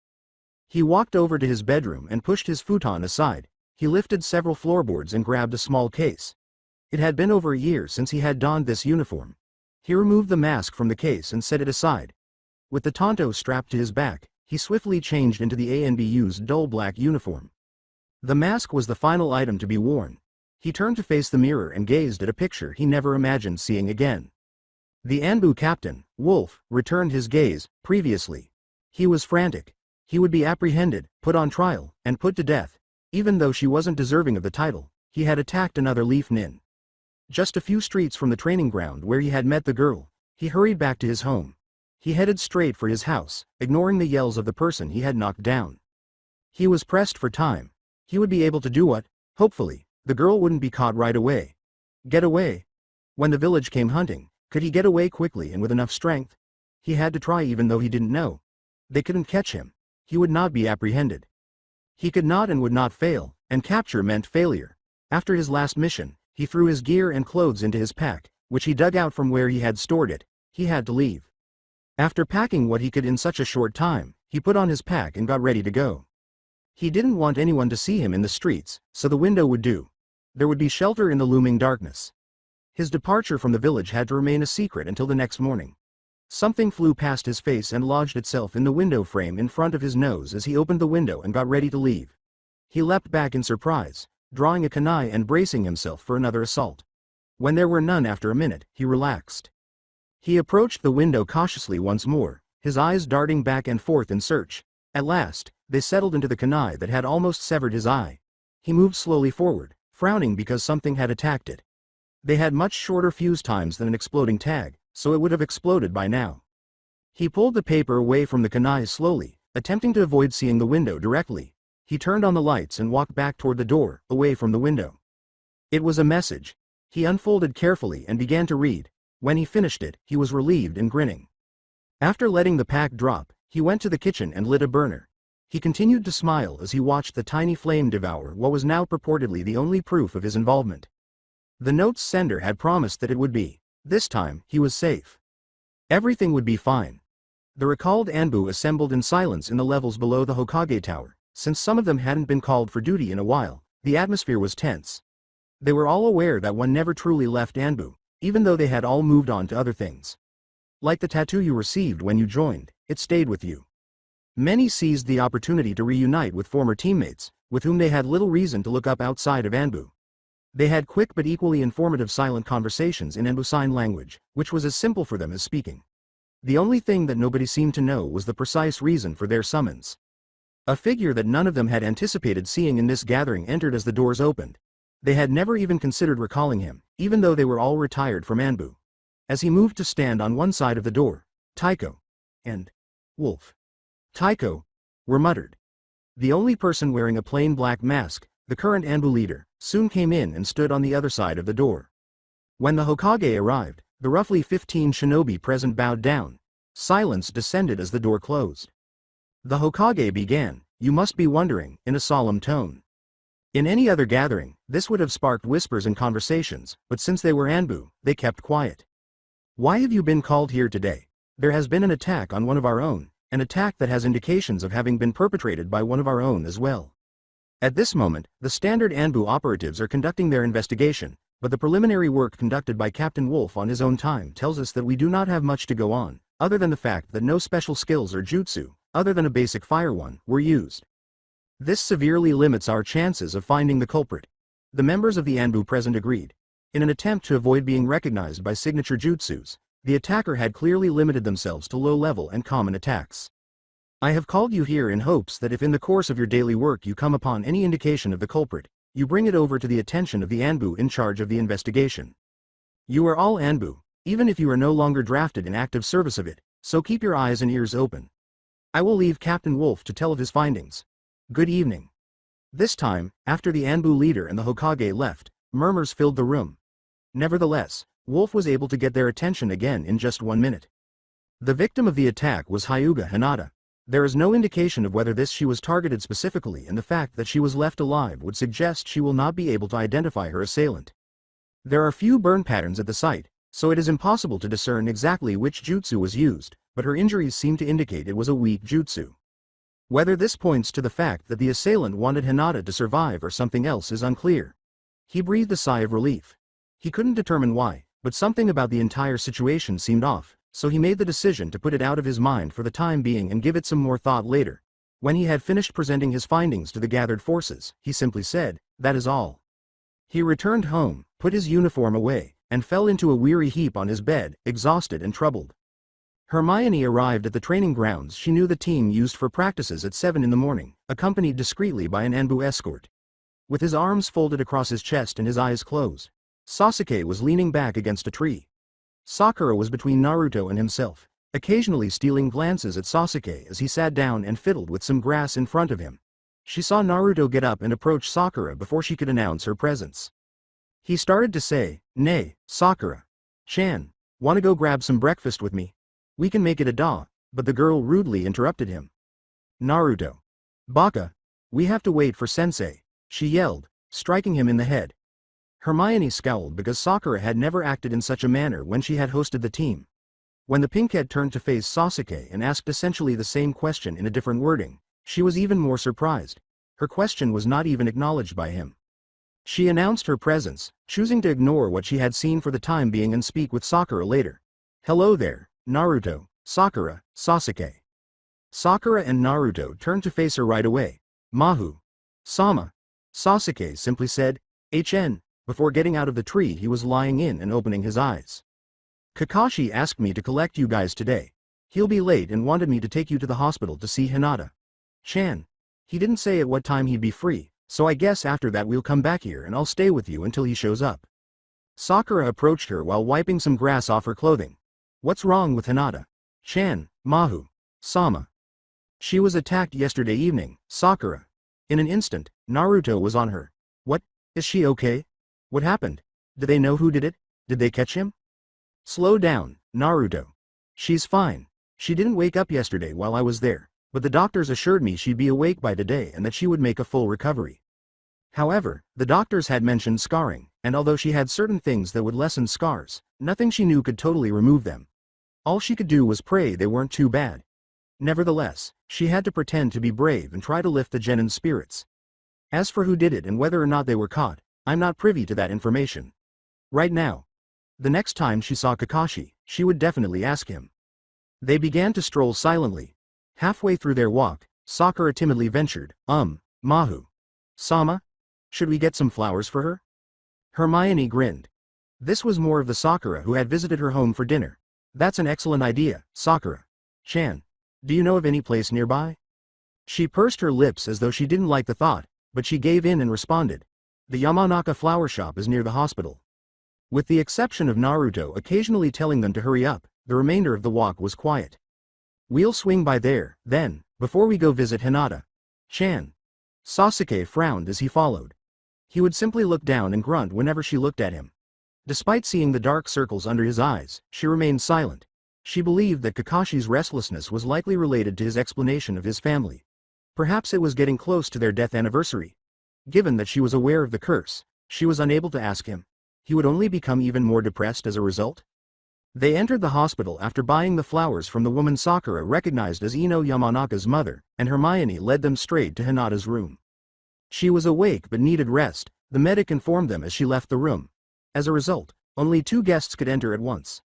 He walked over to his bedroom and pushed his futon aside. He lifted several floorboards and grabbed a small case. It had been over a year since he had donned this uniform. He removed the mask from the case and set it aside. With the tanto strapped to his back, he swiftly changed into the ANBU's dull black uniform. The mask was the final item to be worn. He turned to face the mirror and gazed at a picture he never imagined seeing again. The Anbu captain, Wolf, returned his gaze. Previously, he was frantic. He would be apprehended, put on trial, and put to death. Even though she wasn't deserving of the title, he had attacked another Leaf Nin. Just a few streets from the training ground where he had met the girl, he hurried back to his home. He headed straight for his house, ignoring the yells of the person he had knocked down. He was pressed for time. He would be able to do what? Hopefully, the girl wouldn't be caught right away. Get away? When the village came hunting, could he get away quickly and with enough strength? He had to try even though he didn't know. They couldn't catch him. He would not be apprehended. He could not and would not fail, and capture meant failure. After his last mission, he threw his gear and clothes into his pack, which he dug out from where he had stored it. He had to leave. After packing what he could in such a short time, he put on his pack and got ready to go. He didn't want anyone to see him in the streets, so the window would do. There would be shelter in the looming darkness. His departure from the village had to remain a secret until the next morning. Something flew past his face and lodged itself in the window frame in front of his nose as he opened the window and got ready to leave. He leapt back in surprise, drawing a kunai and bracing himself for another assault. When there were none after a minute, he relaxed. He approached the window cautiously once more, his eyes darting back and forth in search. At last, they settled into the kunai that had almost severed his eye. He moved slowly forward, frowning because something had attacked it. They had much shorter fuse times than an exploding tag, so it would have exploded by now. He pulled the paper away from the kunai slowly, attempting to avoid seeing the window directly. He turned on the lights and walked back toward the door, away from the window. It was a message. He unfolded carefully and began to read. When he finished it, he was relieved and grinning. After letting the pack drop, he went to the kitchen and lit a burner. He continued to smile as he watched the tiny flame devour what was now purportedly the only proof of his involvement. The note's sender had promised that it would be. This time, he was safe. Everything would be fine. The recalled Anbu assembled in silence in the levels below the Hokage Tower. Since some of them hadn't been called for duty in a while, the atmosphere was tense. They were all aware that one never truly left Anbu, even though they had all moved on to other things. Like the tattoo you received when you joined, it stayed with you. Many seized the opportunity to reunite with former teammates, with whom they had little reason to look up outside of Anbu. They had quick but equally informative silent conversations in Anbu Sign Language, which was as simple for them as speaking. The only thing that nobody seemed to know was the precise reason for their summons. A figure that none of them had anticipated seeing in this gathering entered as the doors opened. They had never even considered recalling him, even though they were all retired from Anbu. As he moved to stand on one side of the door, Taiko and Wolf Taiko were muttered. The only person wearing a plain black mask, the current Anbu leader, soon came in and stood on the other side of the door. When the Hokage arrived, the roughly 15 shinobi present bowed down. Silence descended as the door closed. The Hokage began, "You must be wondering," in a solemn tone. In any other gathering, this would have sparked whispers and conversations, but since they were Anbu, they kept quiet. "Why have you been called here today? There has been an attack on one of our own, an attack that has indications of having been perpetrated by one of our own as well. At this moment, the standard Anbu operatives are conducting their investigation, but the preliminary work conducted by Captain Wolf on his own time tells us that we do not have much to go on, other than the fact that no special skills or jutsu, other than a basic fire one, were used. This severely limits our chances of finding the culprit." The members of the Anbu present agreed. In an attempt to avoid being recognized by signature jutsus, the attacker had clearly limited themselves to low-level and common attacks. "I have called you here in hopes that if in the course of your daily work you come upon any indication of the culprit, you bring it over to the attention of the Anbu in charge of the investigation. You are all Anbu, even if you are no longer drafted in active service of it, so keep your eyes and ears open. I will leave Captain Wolf to tell of his findings. Good evening." This time, after the Anbu leader and the Hokage left, murmurs filled the room. Nevertheless, Wolf was able to get their attention again in just 1 minute. The victim of the attack was Hyuga Hinata. There is no indication of whether she was targeted specifically, and the fact that she was left alive would suggest she will not be able to identify her assailant. There are few burn patterns at the site, so it is impossible to discern exactly which jutsu was used, but her injuries seem to indicate it was a weak jutsu. Whether this points to the fact that the assailant wanted Hinata to survive or something else is unclear. He breathed a sigh of relief. He couldn't determine why, but something about the entire situation seemed off, so he made the decision to put it out of his mind for the time being and give it some more thought later. When he had finished presenting his findings to the gathered forces, he simply said, "That is all." He returned home, put his uniform away, and fell into a weary heap on his bed, exhausted and troubled. Hermione arrived at the training grounds she knew the team used for practices at 7 in the morning, accompanied discreetly by an Anbu escort. With his arms folded across his chest and his eyes closed, Sasuke was leaning back against a tree. Sakura was between Naruto and himself, occasionally stealing glances at Sasuke as he sat down and fiddled with some grass in front of him. She saw Naruto get up and approach Sakura before she could announce her presence. He started to say, "Nay, Sakura-chan, wanna go grab some breakfast with me? We can make it a da," but the girl rudely interrupted him. "Naruto. Baka, We have to wait for Sensei, she yelled, striking him in the head. Hermione scowled because Sakura had never acted in such a manner when she had hosted the team. When the pinkhead turned to face Sasuke and asked essentially the same question in a different wording, she was even more surprised. Her question was not even acknowledged by him. She announced her presence, choosing to ignore what she had seen for the time being and speak with Sakura later. Hello there, Naruto, Sakura, Sasuke. Sakura and Naruto turned to face her right away. Mahu. Sama. Sasuke simply said, HN, before getting out of the tree he was lying in and opening his eyes. Kakashi asked me to collect you guys today. He'll be late and wanted me to take you to the hospital to see Hinata. Chan. He didn't say at what time he'd be free, so I guess after that we'll come back here and I'll stay with you until he shows up. Sakura approached her while wiping some grass off her clothing. What's wrong with Hinata? Chan, Mahu, Sama. She was attacked yesterday evening, Sakura. In an instant, Naruto was on her. What? Is she okay? What happened? Did they know who did it? Did they catch him? Slow down, Naruto. She's fine. She didn't wake up yesterday while I was there, but the doctors assured me she'd be awake by today and that she would make a full recovery. However, the doctors had mentioned scarring, and although she had certain things that would lessen scars, nothing she knew could totally remove them. All she could do was pray they weren't too bad. Nevertheless, she had to pretend to be brave and try to lift the genin's spirits. As for who did it and whether or not they were caught, I'm not privy to that information. Right now. The next time she saw Kakashi, she would definitely ask him. They began to stroll silently. Halfway through their walk, Sakura timidly ventured, Mahu. Sama? Should we get some flowers for her? Hermione grinned. This was more of the Sakura who had visited her home for dinner. That's an excellent idea, Sakura. Chan. Do you know of any place nearby? She pursed her lips as though she didn't like the thought, but she gave in and responded. The Yamanaka flower shop is near the hospital. With the exception of Naruto occasionally telling them to hurry up, the remainder of the walk was quiet. We'll swing by there, then, before we go visit Hinata. Chan. Sasuke frowned as he followed. He would simply look down and grunt whenever she looked at him. Despite seeing the dark circles under his eyes, she remained silent. She believed that Kakashi's restlessness was likely related to his explanation of his family. Perhaps it was getting close to their death anniversary. Given that she was aware of the curse, she was unable to ask him. He would only become even more depressed as a result. They entered the hospital after buying the flowers from the woman Sakura recognized as Ino Yamanaka's mother, and Hermione led them straight to Hinata's room. She was awake but needed rest, the medic informed them as she left the room. As a result, only 2 guests could enter at once.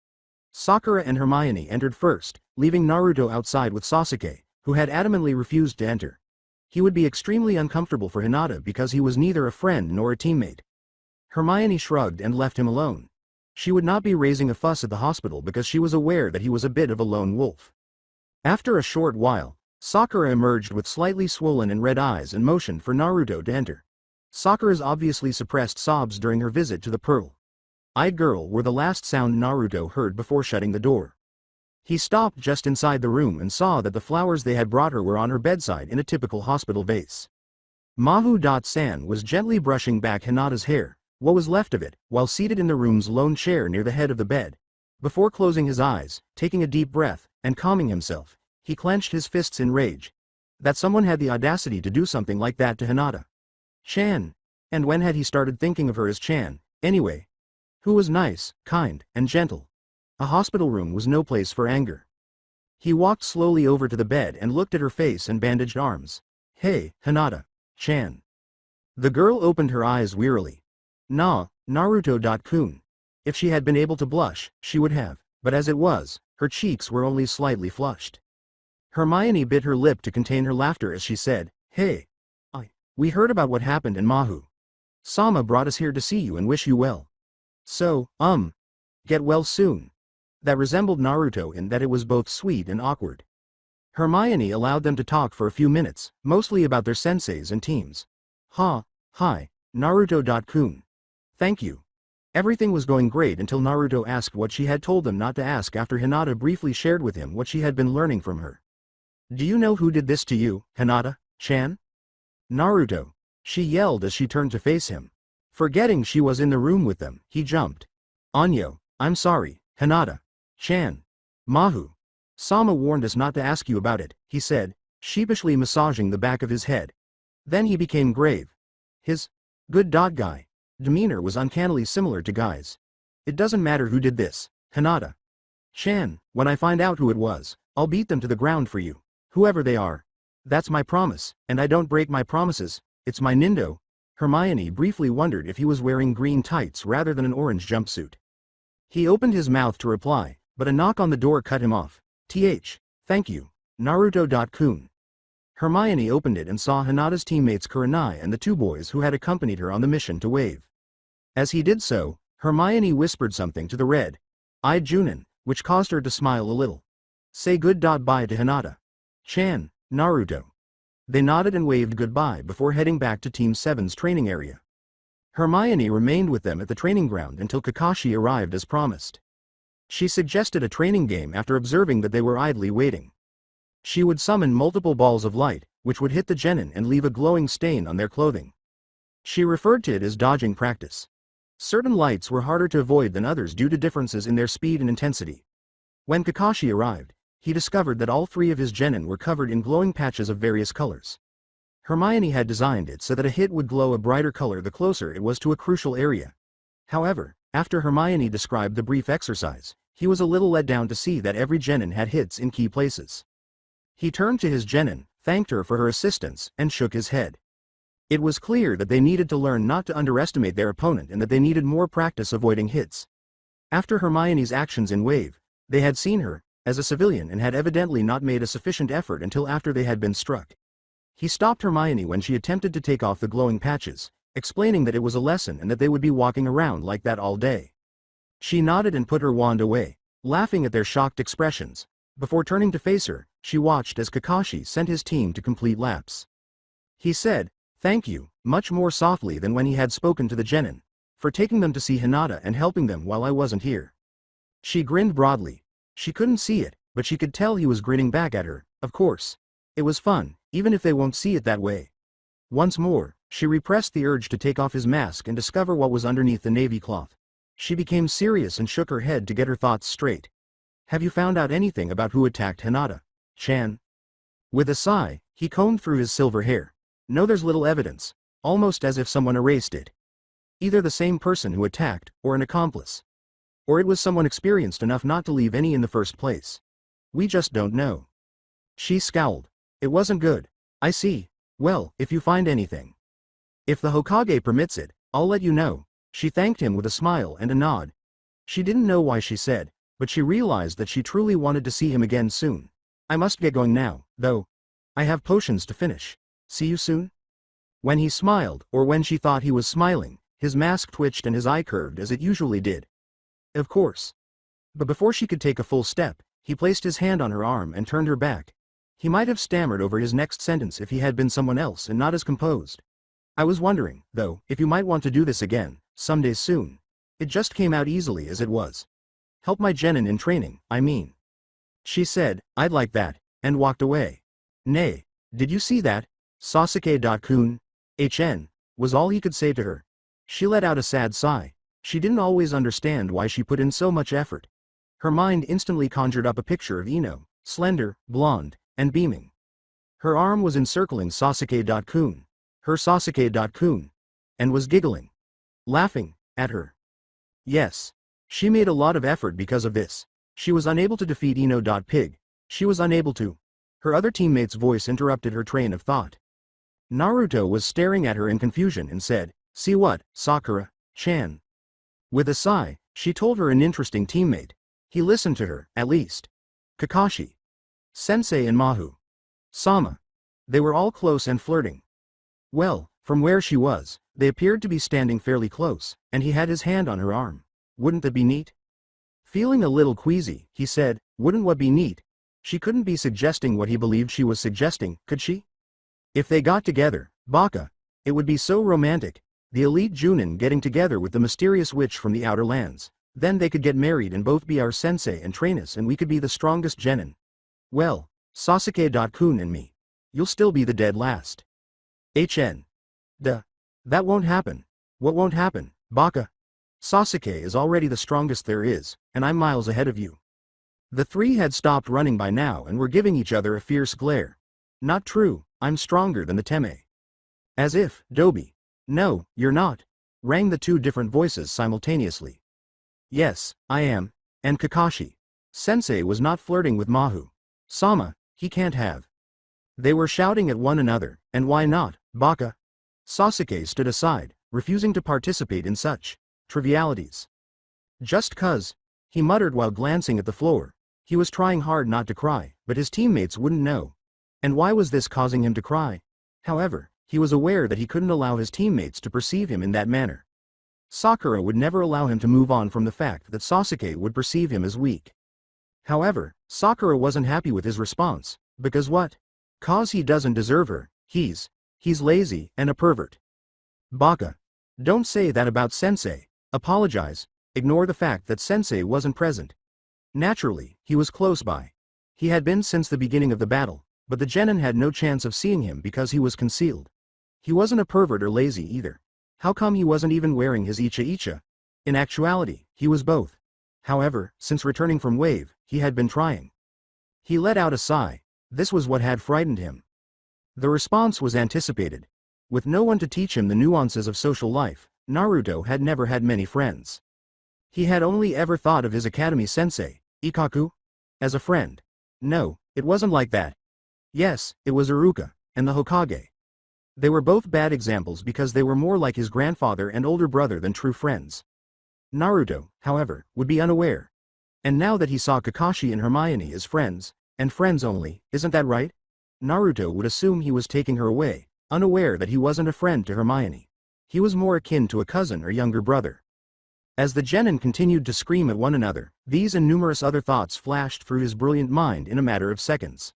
Sakura and Hermione entered first, leaving Naruto outside with Sasuke, who had adamantly refused to enter. He would be extremely uncomfortable for Hinata because he was neither a friend nor a teammate. Hermione shrugged and left him alone. She would not be raising a fuss at the hospital because she was aware that he was a bit of a lone wolf. After a short while, Sakura emerged with slightly swollen and red eyes and motioned for Naruto to enter. Sakura's obviously suppressed sobs during her visit to the Pearl-Eyed Girl were the last sound Naruto heard before shutting the door. He stopped just inside the room and saw that the flowers they had brought her were on her bedside in a typical hospital vase. Mahu-san was gently brushing back Hinata's hair, what was left of it, while seated in the room's lone chair near the head of the bed. Before closing his eyes, taking a deep breath, and calming himself, he clenched his fists in rage. That someone had the audacity to do something like that to Hinata. Chan. And when had he started thinking of her as Chan, anyway? Who was nice, kind, and gentle. A hospital room was no place for anger. He walked slowly over to the bed and looked at her face and bandaged arms. Hey, Hinata. Chan. The girl opened her eyes wearily. Nah, Naruto-kun. If she had been able to blush, she would have, but as it was, her cheeks were only slightly flushed. Hermione bit her lip to contain her laughter as she said, Hey. We heard about what happened in Mahu. Sama brought us here to see you and wish you well. So, get well soon. That resembled Naruto in that it was both sweet and awkward. Hermione allowed them to talk for a few minutes, mostly about their senseis and teams. Hi, Naruto-kun. Thank you. Everything was going great until Naruto asked what she had told them not to ask after Hinata briefly shared with him what she had been learning from her. Do you know who did this to you, Hinata-chan? Naruto. She yelled as she turned to face him. Forgetting she was in the room with them, he jumped. Anyo, I'm sorry, Hinata-chan. Mahu. Sama warned us not to ask you about it, he said, sheepishly massaging the back of his head. Then he became grave. His good guy demeanor was uncannily similar to Guy's. It doesn't matter who did this, Hinata. Chan, when I find out who it was, I'll beat them to the ground for you. Whoever they are. That's my promise, and I don't break my promises. It's my Nindo. Hermione briefly wondered if he was wearing green tights rather than an orange jumpsuit. He opened his mouth to reply, but a knock on the door cut him off. Thank you. Naruto.kun. Hermione opened it and saw Hinata's teammates Kurenai and the two boys who had accompanied her on the mission to Wave. As he did so, Hermione whispered something to the red-eyed Junin, which caused her to smile a little. Say goodbye to Hinata. Chan, Naruto. They nodded and waved goodbye before heading back to Team 7's training area. Hermione remained with them at the training ground until Kakashi arrived as promised. She suggested a training game after observing that they were idly waiting. She would summon multiple balls of light, which would hit the genin and leave a glowing stain on their clothing. She referred to it as dodging practice. Certain lights were harder to avoid than others due to differences in their speed and intensity. When Kakashi arrived, he discovered that all three of his genin were covered in glowing patches of various colors. Hermione had designed it so that a hit would glow a brighter color the closer it was to a crucial area. However, after Hermione described the brief exercise, he was a little let down to see that every genin had hits in key places. He turned to his genin, thanked her for her assistance, and shook his head. It was clear that they needed to learn not to underestimate their opponent and that they needed more practice avoiding hits. After Hermione's actions in Wave, they had seen her as a civilian and had evidently not made a sufficient effort until after they had been struck. He stopped Hermione when she attempted to take off the glowing patches, explaining that it was a lesson and that they would be walking around like that all day. She nodded and put her wand away, laughing at their shocked expressions. Before turning to face her, she watched as Kakashi sent his team to complete laps. He said, "Thank you," much more softly than when he had spoken to the genin, "for taking them to see Hinata and helping them while I wasn't here." She grinned broadly. She couldn't see it, but she could tell he was grinning back at her. Of course. It was fun, even if they won't see it that way. Once more, she repressed the urge to take off his mask and discover what was underneath the navy cloth. She became serious and shook her head to get her thoughts straight. "Have you found out anything about who attacked Hinata, Chan?" With a sigh, he combed through his silver hair. "No, there's little evidence, almost as if someone erased it. Either the same person who attacked, or an accomplice. Or it was someone experienced enough not to leave any in the first place. We just don't know." She scowled. "It wasn't good. I see. Well, if you find anything. If the Hokage permits it, I'll let you know." She thanked him with a smile and a nod. She didn't know why she said, but she realized that she truly wanted to see him again soon. "I must get going now, though. I have potions to finish. See you soon?" When he smiled, or when she thought he was smiling, his mask twitched and his eye curved as it usually did. Of course. But before she could take a full step, he placed his hand on her arm and turned her back. He might have stammered over his next sentence if he had been someone else and not as composed. "I was wondering, though, if you might want to do this again, someday soon. It just came out easily as it was. Help my genin in training, I mean." She said, "I'd like that," and walked away. "Nay, did you see that? Sasuke-kun, HN, was all he could say to her. She let out a sad sigh. She didn't always understand why she put in so much effort. Her mind instantly conjured up a picture of Ino, slender, blonde, and beaming. Her arm was encircling Sasuke-kun, her Sasuke-kun, and was giggling, laughing, at her. Yes. She made a lot of effort because of this. She was unable to defeat Ino.Pig. She was unable to. Her other teammate's voice interrupted her train of thought. Naruto was staring at her in confusion and said, "See what, Sakura-chan?" With a sigh, she told her an interesting teammate. He listened to her, at least. Kakashi, Sensei and Mahu, Sama. They were all close and flirting. Well, from where she was, they appeared to be standing fairly close, and he had his hand on her arm. Wouldn't that be neat? Feeling a little queasy, he said, "Wouldn't what be neat?" She couldn't be suggesting what he believed she was suggesting, could she? If they got together, Baka, it would be so romantic. The elite Junin getting together with the mysterious witch from the outer lands. Then they could get married and both be our sensei and train us and we could be the strongest genin. Well, Sasuke-kun and me. You'll still be the dead last. HN. Duh. That won't happen. What won't happen, Baka? Sasuke is already the strongest there is, and I'm miles ahead of you. The three had stopped running by now and were giving each other a fierce glare. Not true, I'm stronger than the Teme. As if, Dobi. No, you're not. Rang the two different voices simultaneously. Yes, I am. And Kakashi. Sensei was not flirting with Mahu. Sama, he can't have. They were shouting at one another, and why not, Baka? Sasuke stood aside, refusing to participate in such trivialities. Just 'cause, he muttered while glancing at the floor. He was trying hard not to cry, but his teammates wouldn't know. And why was this causing him to cry? However, he was aware that he couldn't allow his teammates to perceive him in that manner. Sakura would never allow him to move on from the fact that Sasuke would perceive him as weak. However, Sakura wasn't happy with his response, because what? 'Cause he doesn't deserve her, he's lazy and a pervert. Baka. Don't say that about Sensei. Apologize. Ignore the fact that Sensei wasn't present. Naturally, he was close by. He had been since the beginning of the battle, but the genin had no chance of seeing him because he was concealed. He wasn't a pervert or lazy either. How come he wasn't even wearing his icha? In actuality, he was both. However, since returning from Wave, he had been trying. He let out a sigh. This was what had frightened him. The response was anticipated. With no one to teach him the nuances of social life, Naruto had never had many friends. He had only ever thought of his academy sensei, Ikaku, as a friend. No, it wasn't like that. Yes, it was Iruka, and the Hokage. They were both bad examples because they were more like his grandfather and older brother than true friends. Naruto, however, would be unaware. And now that he saw Kakashi and Hermione as friends, and friends only, isn't that right? Naruto would assume he was taking her away, unaware that he wasn't a friend to Hermione. He was more akin to a cousin or younger brother. As the genin continued to scream at one another, these and numerous other thoughts flashed through his brilliant mind in a matter of seconds.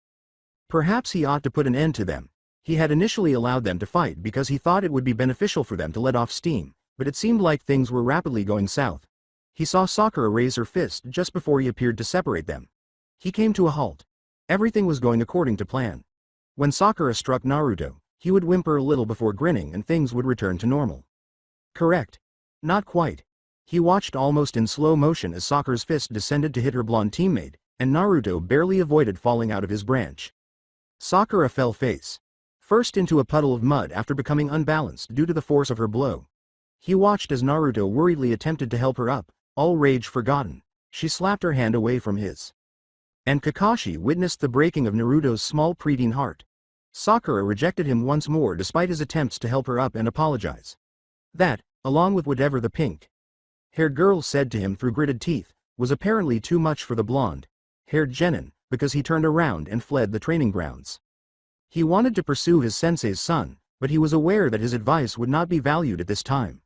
Perhaps he ought to put an end to them. He had initially allowed them to fight because he thought it would be beneficial for them to let off steam, but it seemed like things were rapidly going south. He saw Sakura raise her fist just before he appeared to separate them. He came to a halt. Everything was going according to plan. When Sakura struck Naruto, he would whimper a little before grinning and things would return to normal. Correct. Not quite. He watched almost in slow motion as Sakura's fist descended to hit her blonde teammate, and Naruto barely avoided falling out of his branch. Sakura fell face first into a puddle of mud after becoming unbalanced due to the force of her blow. He watched as Naruto worriedly attempted to help her up, all rage forgotten. She slapped her hand away from his. And Kakashi witnessed the breaking of Naruto's small preteen heart. Sakura rejected him once more despite his attempts to help her up and apologize. That, along with whatever the pink-haired girl said to him through gritted teeth, was apparently too much for the blonde-haired genin, because he turned around and fled the training grounds. He wanted to pursue his sensei's son, but he was aware that his advice would not be valued at this time.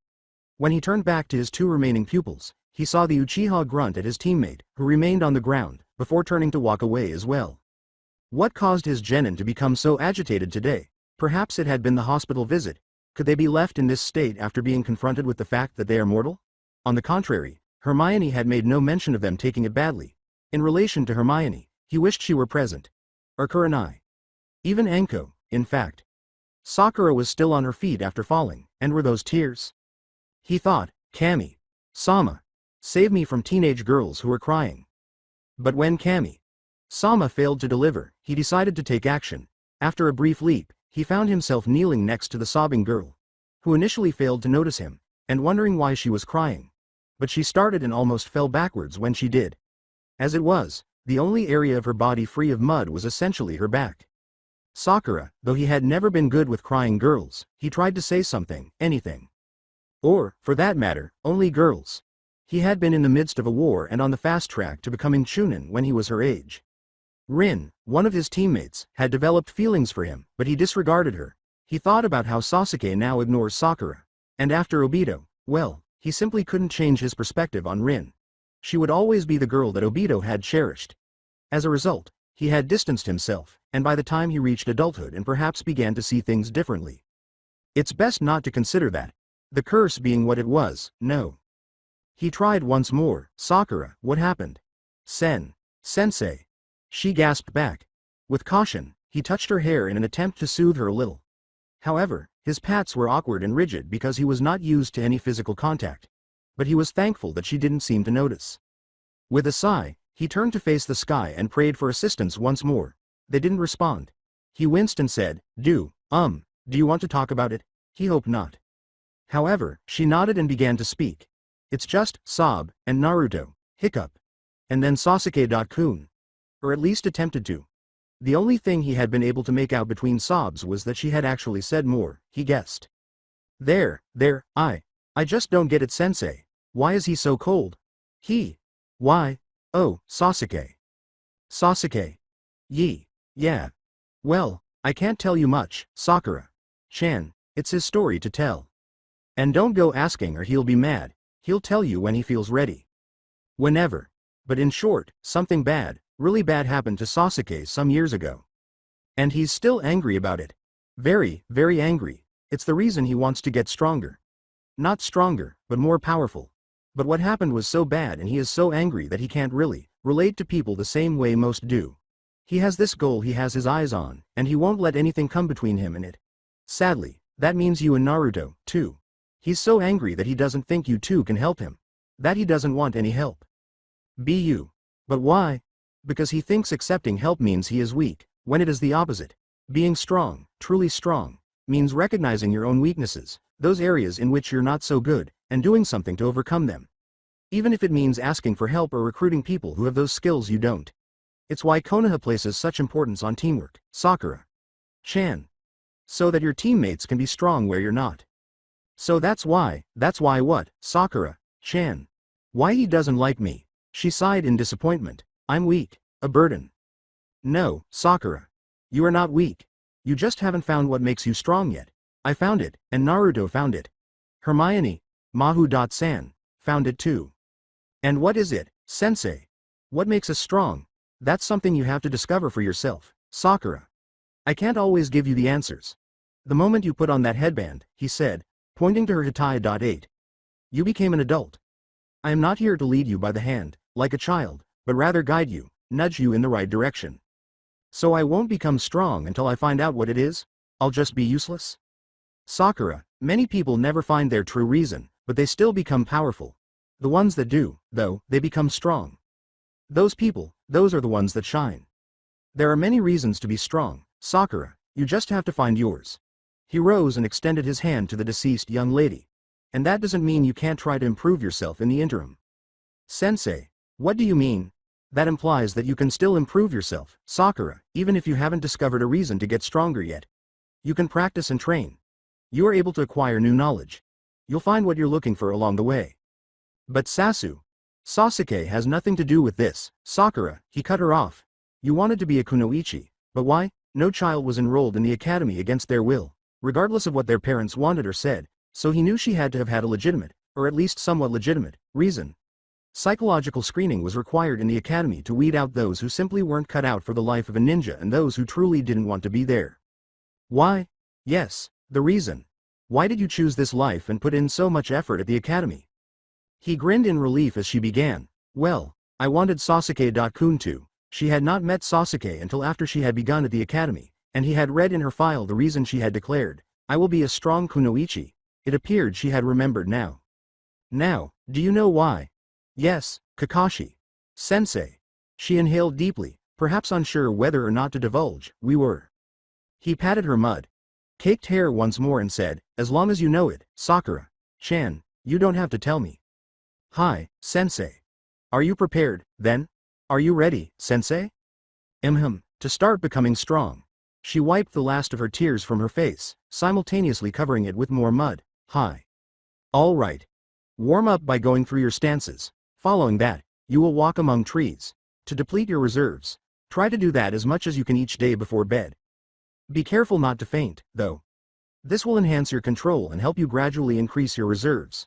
When he turned back to his two remaining pupils, he saw the Uchiha grunt at his teammate, who remained on the ground, before turning to walk away as well. What caused his genin to become so agitated today? Perhaps it had been the hospital visit. Could they be left in this state after being confronted with the fact that they are mortal? On the contrary, Hermione had made no mention of them taking it badly. In relation to Hermione, he wished she were present. Or Kurenai. Even Anko, in fact. Sakura was still on her feet after falling, and were those tears? He thought, Kami. Sama. Save me from teenage girls who are crying. But when Sama failed to deliver, he decided to take action. After a brief leap, he found himself kneeling next to the sobbing girl, who initially failed to notice him, and wondering why she was crying. But she started and almost fell backwards when she did. As it was, the only area of her body free of mud was essentially her back. Sakura, though he had never been good with crying girls, he tried to say something, anything. Or, for that matter, only girls. He had been in the midst of a war and on the fast track to becoming Chunin when he was her age. Rin, one of his teammates, had developed feelings for him, but he disregarded her. He thought about how Sasuke now ignores Sakura. And after Obito, well, he simply couldn't change his perspective on Rin. She would always be the girl that Obito had cherished. As a result, he had distanced himself, and by the time he reached adulthood and perhaps began to see things differently. It's best not to consider that. The curse being what it was, no. He tried once more. Sakura, what happened? Sensei. She gasped back. With caution, he touched her hair in an attempt to soothe her a little. However, his pats were awkward and rigid because he was not used to any physical contact. But he was thankful that she didn't seem to notice. With a sigh, he turned to face the sky and prayed for assistance once more. They didn't respond. He winced and said, Do you want to talk about it? He hoped not. However, she nodded and began to speak. It's just, sob, and Naruto, hiccup. And then Sasuke-kun. Or at least attempted to. The only thing he had been able to make out between sobs was that she had actually said more, he guessed. There, I just don't get it, sensei. Why is he so cold? He. Why? Oh, Sasuke. Sasuke. Yeah. Well, I can't tell you much, Sakura-chan, it's his story to tell. And don't go asking or he'll be mad, he'll tell you when he feels ready. Whenever. But in short, something bad, really bad happened to Sasuke some years ago. And he's still angry about it. Very, very angry. It's the reason he wants to get stronger. Not stronger, but more powerful. But what happened was so bad and he is so angry that he can't really relate to people the same way most do. He has this goal he has his eyes on, and he won't let anything come between him and it. Sadly, that means you and Naruto, too. He's so angry that he doesn't think you two can help him. That he doesn't want any help. Bu. But why? Because he thinks accepting help means he is weak, when it is the opposite. Being strong, truly strong, means recognizing your own weaknesses, those areas in which you're not so good, and doing something to overcome them. Even if it means asking for help or recruiting people who have those skills you don't. It's why Konoha places such importance on teamwork, Sakura-chan. So that your teammates can be strong where you're not. So that's why what, Sakura-chan? Why he doesn't like me? She sighed in disappointment. I'm weak, a burden. No, Sakura. You are not weak. You just haven't found what makes you strong yet. I found it, and Naruto found it. Hermione, Mahu-san, found it too. And what is it, sensei? What makes us strong? That's something you have to discover for yourself, Sakura. I can't always give you the answers. The moment you put on that headband, he said, pointing to her Hitai.8. You became an adult. I am not here to lead you by the hand, like a child, but rather guide you, nudge you in the right direction. So I won't become strong until I find out what it is? I'll just be useless? Sakura, many people never find their true reason, but they still become powerful. The ones that do, though, they become strong. Those people, those are the ones that shine. There are many reasons to be strong, Sakura, you just have to find yours. He rose and extended his hand to the deceased young lady. And that doesn't mean you can't try to improve yourself in the interim. Sensei, what do you mean? That implies that you can still improve yourself, Sakura, even if you haven't discovered a reason to get stronger yet. You can practice and train. You are able to acquire new knowledge. You'll find what you're looking for along the way. But Sasuke has nothing to do with this, Sakura, he cut her off. You wanted to be a kunoichi, but why? No child was enrolled in the academy against their will, regardless of what their parents wanted or said, so he knew she had to have had a legitimate, or at least somewhat legitimate, reason. Psychological screening was required in the academy to weed out those who simply weren't cut out for the life of a ninja and those who truly didn't want to be there. Why? Yes, the reason. Why did you choose this life and put in so much effort at the academy? He grinned in relief as she began. Well, I wanted Sasuke-kun to. She had not met Sasuke until after she had begun at the academy, and he had read in her file the reason she had declared, I will be a strong kunoichi. It appeared she had remembered now. Now, do you know why? Yes, Kakashi. Sensei. She inhaled deeply, perhaps unsure whether or not to divulge, we were. He patted her mud-caked hair once more and said, as long as you know it, Sakura-chan, you don't have to tell me. Hi, Sensei. Are you prepared, then? Are you ready, Sensei? To start becoming strong. She wiped the last of her tears from her face, simultaneously covering it with more mud. Hi. All right. Warm up by going through your stances. Following that, you will walk among trees. To deplete your reserves. Try to do that as much as you can each day before bed. Be careful not to faint, though. This will enhance your control and help you gradually increase your reserves.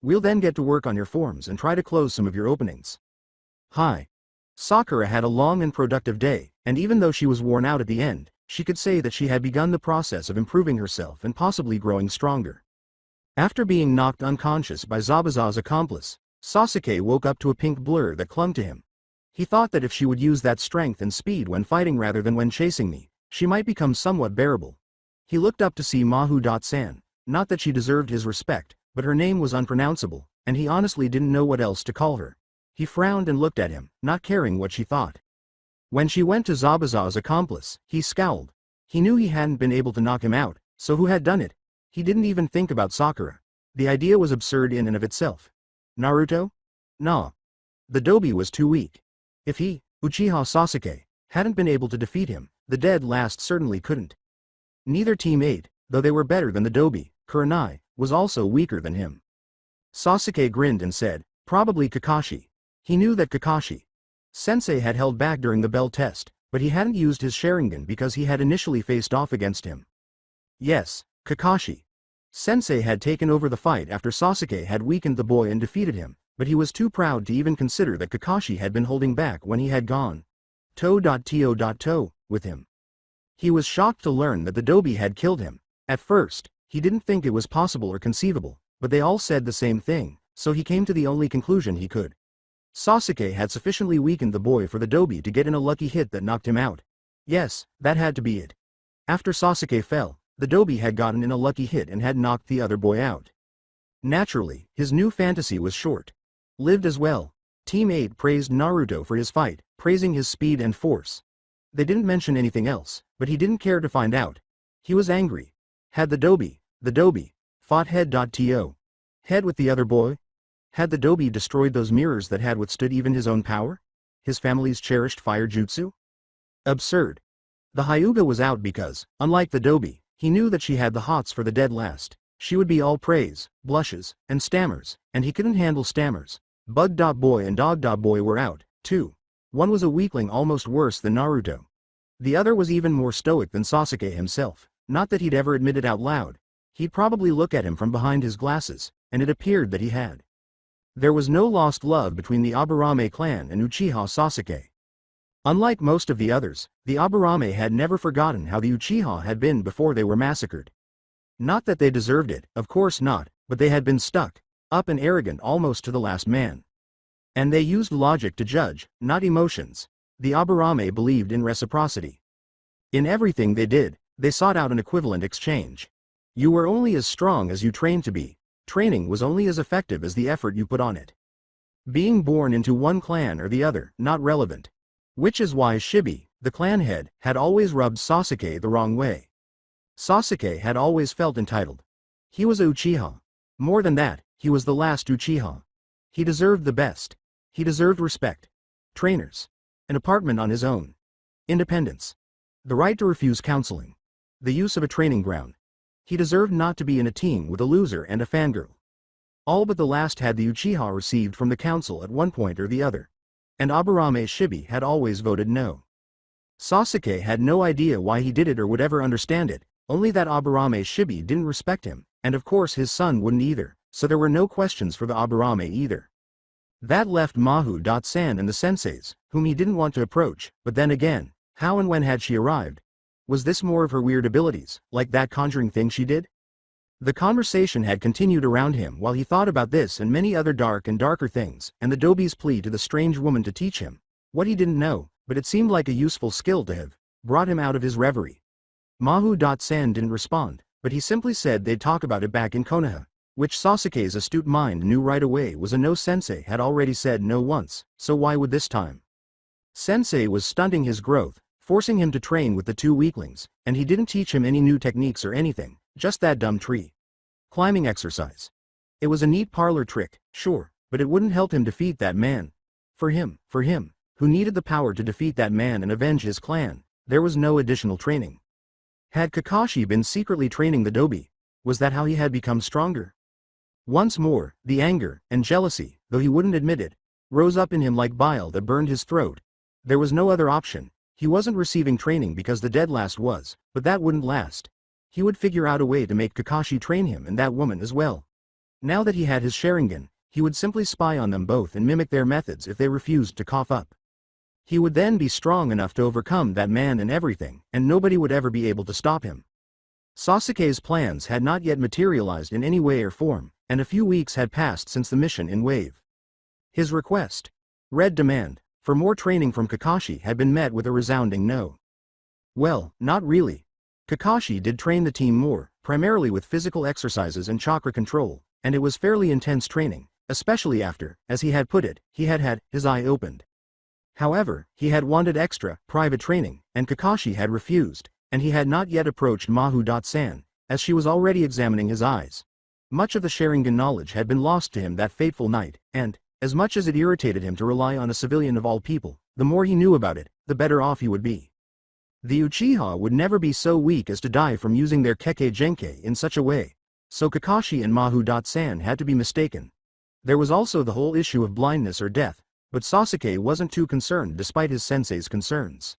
We'll then get to work on your forms and try to close some of your openings. Hi. Sakura had a long and productive day, and even though she was worn out at the end, she could say that she had begun the process of improving herself and possibly growing stronger. After being knocked unconscious by Zabuza's accomplice, Sasuke woke up to a pink blur that clung to him. He thought that if she would use that strength and speed when fighting rather than when chasing me, she might become somewhat bearable. He looked up to see Mahu-san, not that she deserved his respect, but her name was unpronounceable, and he honestly didn't know what else to call her. He frowned and looked at him, not caring what she thought. When she went to Zabuza's accomplice, he scowled. He knew he hadn't been able to knock him out, So who had done it? He didn't even think about Sakura. The idea was absurd in and of itself. Naruto? Nah. The Dobi was too weak. If he, Uchiha Sasuke, hadn't been able to defeat him, the dead last certainly couldn't. Neither Team 8, though they were better than the Dobi, Kurenai, was also weaker than him. Sasuke grinned and said, probably Kakashi. He knew that Kakashi Sensei had held back during the bell test, but he hadn't used his Sharingan because he had initially faced off against him. Yes, Kakashi Sensei had taken over the fight after Sasuke had weakened the boy and defeated him, but he was too proud to even consider that Kakashi had been holding back when he had gone toe-to-toe with him. He was shocked to learn that the Dobi had killed him. At first, he didn't think it was possible or conceivable, but they all said the same thing, so he came to the only conclusion he could. Sasuke had sufficiently weakened the boy for the Dobi to get in a lucky hit that knocked him out. Yes, that had to be it. After Sasuke fell, the Dobi had gotten in a lucky hit and had knocked the other boy out. Naturally, his new fantasy was short-lived as well. Team 8 praised Naruto for his fight, praising his speed and force. They didn't mention anything else, but he didn't care to find out. He was angry. Had the Dobi, fought head with the other boy? Had the Dobi destroyed those mirrors that had withstood even his own power? His family's cherished fire jutsu? Absurd. The Hyuga was out because, unlike the Dobi, he knew that she had the hots for the dead last. She would be all praise, blushes, and stammers, and he couldn't handle stammers. Bug.boy and Dog.boy were out, too. One was a weakling almost worse than Naruto. The other was even more stoic than Sasuke himself, not that he'd ever admit it out loud. He'd probably look at him from behind his glasses, and it appeared that he had. There was no lost love between the Aburame clan and Uchiha Sasuke. Unlike most of the others, the Aburame had never forgotten how the Uchiha had been before they were massacred. Not that they deserved it, of course not, but they had been stuck up and arrogant almost to the last man. And they used logic to judge, not emotions. The Aburame believed in reciprocity. In everything they did, they sought out an equivalent exchange. You were only as strong as you trained to be. Training was only as effective as the effort you put on it. Being born into one clan or the other, not relevant. Which is why Shibi, the clan head, had always rubbed Sasuke the wrong way. Sasuke had always felt entitled. He was a Uchiha. More than that, he was the last Uchiha. He deserved the best. He deserved respect. Trainers. An apartment on his own. Independence. The right to refuse counseling. The use of a training ground. He deserved not to be in a team with a loser and a fangirl. All but the last had the Uchiha received from the council at one point or the other. And Aburame Shibi had always voted no. Sasuke had no idea why he did it or would ever understand it, only that Aburame Shibi didn't respect him, and of course his son wouldn't either, so there were no questions for the Aburame either. That left Mahu.san and the senseis, whom he didn't want to approach, but then again, how and when had she arrived? Was this more of her weird abilities, like that conjuring thing she did? The conversation had continued around him while he thought about this and many other dark and darker things, and the Dobi's plea to the strange woman to teach him what he didn't know, but it seemed like a useful skill to have brought him out of his reverie. Mahu.san didn't respond, but he simply said they'd talk about it back in Konoha, which Sasuke's astute mind knew right away was a no. Sensei had already said no once, so why would this time? Sensei was stunting his growth, forcing him to train with the two weaklings, and he didn't teach him any new techniques or anything, just that dumb tree climbing exercise. It was a neat parlor trick, sure, but it wouldn't help him defeat that man. For him, who needed the power to defeat that man and avenge his clan, there was no additional training. Had Kakashi been secretly training the Dobi? Was that how he had become stronger? Once more, the anger and jealousy, though he wouldn't admit it, rose up in him like bile that burned his throat. There was no other option. He wasn't receiving training because the dead last was, but that wouldn't last. He would figure out a way to make Kakashi train him and that woman as well. Now that he had his Sharingan, he would simply spy on them both and mimic their methods if they refused to cough up. He would then be strong enough to overcome that man and everything, and nobody would ever be able to stop him. Sasuke's plans had not yet materialized in any way or form, and a few weeks had passed since the mission in Wave. His request, red demand, for more training from Kakashi had been met with a resounding no. Well, not really. Kakashi did train the team more, primarily with physical exercises and chakra control, and it was fairly intense training, especially after, as he had put it, he had had his eye opened. However, he had wanted extra, private training, and Kakashi had refused, and he had not yet approached Mahu.san, as she was already examining his eyes. Much of the Sharingan knowledge had been lost to him that fateful night, and, as much as it irritated him to rely on a civilian of all people, the more he knew about it, the better off he would be. The Uchiha would never be so weak as to die from using their Kekkei Genkai in such a way, so Kakashi and Mahu-san had to be mistaken. There was also the whole issue of blindness or death, but Sasuke wasn't too concerned despite his sensei's concerns.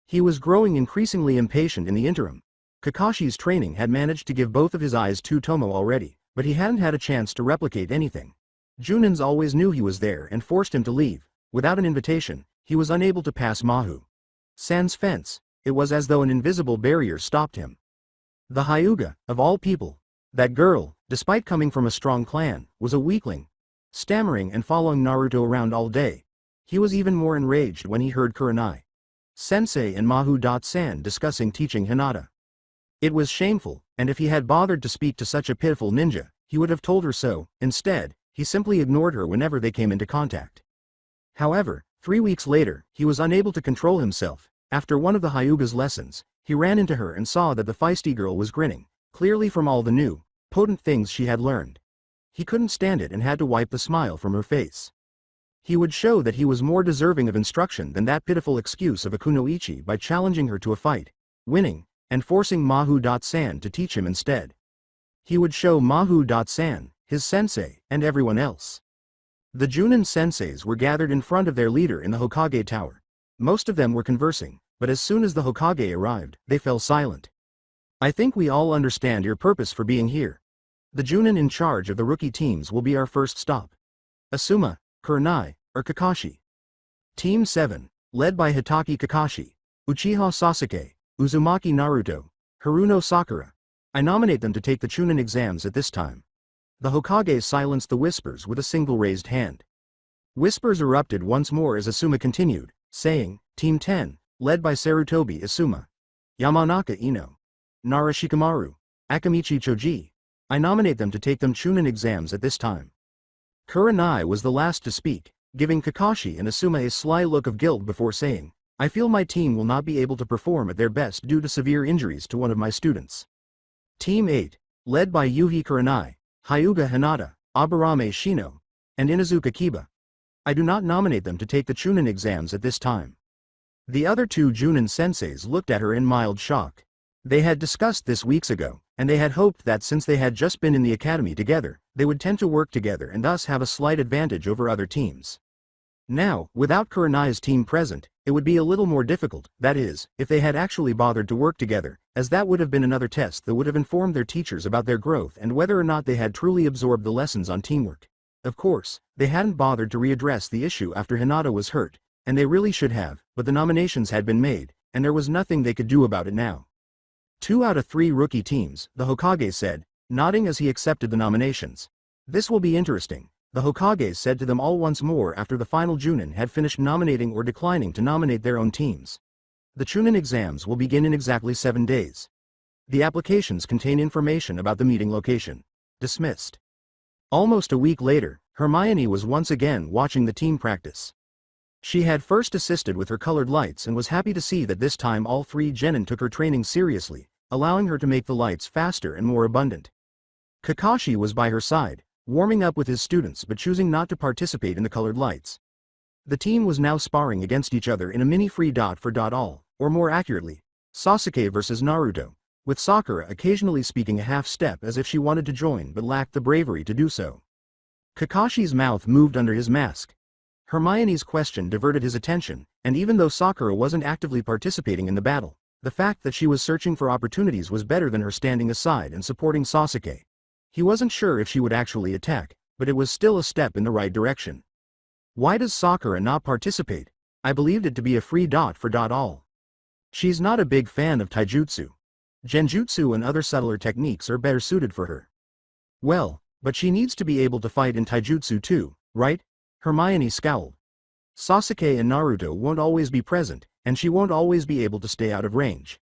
He was growing increasingly impatient in the interim. Kakashi's training had managed to give both of his eyes to Tomo already, but he hadn't had a chance to replicate anything. Junins always knew he was there and forced him to leave. Without an invitation, he was unable to pass Mahu-san's fence. It was as though an invisible barrier stopped him. The Hyuga, of all people. That girl, despite coming from a strong clan, was a weakling, stammering and following Naruto around all day. He was even more enraged when he heard Kurenai-sensei and Mahu-san discussing teaching Hinata. It was shameful, and if he had bothered to speak to such a pitiful ninja, he would have told her so. Instead, he simply ignored her whenever they came into contact. However, 3 weeks later, he was unable to control himself. After one of the Hyuga's lessons, he ran into her and saw that the feisty girl was grinning, clearly from all the new, potent things she had learned. He couldn't stand it and had to wipe the smile from her face. He would show that he was more deserving of instruction than that pitiful excuse of a kunoichi by challenging her to a fight, winning, and forcing Mahu-san to teach him instead. He would show Mahu-san, his sensei, and everyone else. The Junin senseis were gathered in front of their leader in the Hokage Tower. Most of them were conversing, but as soon as the Hokage arrived, they fell silent. I think we all understand your purpose for being here. The Junin in charge of the rookie teams will be our first stop. Asuma, Kurenai, or Kakashi. Team 7, led by Hitaki Kakashi, Uchiha Sasuke, Uzumaki Naruto, Haruno Sakura. I nominate them to take the Chunin exams at this time. The Hokage silenced the whispers with a single raised hand. Whispers erupted once more as Asuma continued, saying, Team 10, led by Sarutobi Asuma, Yamanaka Ino, Nara Shikamaru, Akamichi Choji. I nominate them to take them Chunin exams at this time. Kurenai was the last to speak, giving Kakashi and Asuma a sly look of guilt before saying, I feel my team will not be able to perform at their best due to severe injuries to one of my students. Team 8, led by Yuhi Kurenai, Hyuga Hinata, Aburame Shino, and Inazuka Kiba. I do not nominate them to take the Chunin exams at this time. The other two Junin senseis looked at her in mild shock. They had discussed this weeks ago, and they had hoped that since they had just been in the academy together, they would tend to work together and thus have a slight advantage over other teams. Now, without Kurenai's team present, it would be a little more difficult, that is, if they had actually bothered to work together, as that would have been another test that would have informed their teachers about their growth and whether or not they had truly absorbed the lessons on teamwork. Of course, they hadn't bothered to readdress the issue after Hinata was hurt, and they really should have, but the nominations had been made, and there was nothing they could do about it now. 2 out of 3 rookie teams, the Hokage said, nodding as he accepted the nominations. This will be interesting, the Hokage said to them all once more after the final Junin had finished nominating or declining to nominate their own teams. The Chunin exams will begin in exactly 7 days. The applications contain information about the meeting location. Dismissed. Almost a week later, Hermione was once again watching the team practice. She had first assisted with her colored lights and was happy to see that this time all 3 genin took her training seriously, allowing her to make the lights faster and more abundant. Kakashi was by her side, warming up with his students but choosing not to participate in the colored lights. The team was now sparring against each other in a mini free dot for dot all, or more accurately, Sasuke versus Naruto, with Sakura occasionally speaking a half step as if she wanted to join but lacked the bravery to do so. Kakashi's mouth moved under his mask. Hermione's question diverted his attention, and even though Sakura wasn't actively participating in the battle, the fact that she was searching for opportunities was better than her standing aside and supporting Sasuke. He wasn't sure if she would actually attack, but it was still a step in the right direction. Why does Sakura not participate? I believed it to be a free dot for dot all. She's not a big fan of taijutsu. Genjutsu and other subtler techniques are better suited for her. Well, but she needs to be able to fight in taijutsu too, right? Hermione scowled. Sasuke and Naruto won't always be present, and she won't always be able to stay out of range.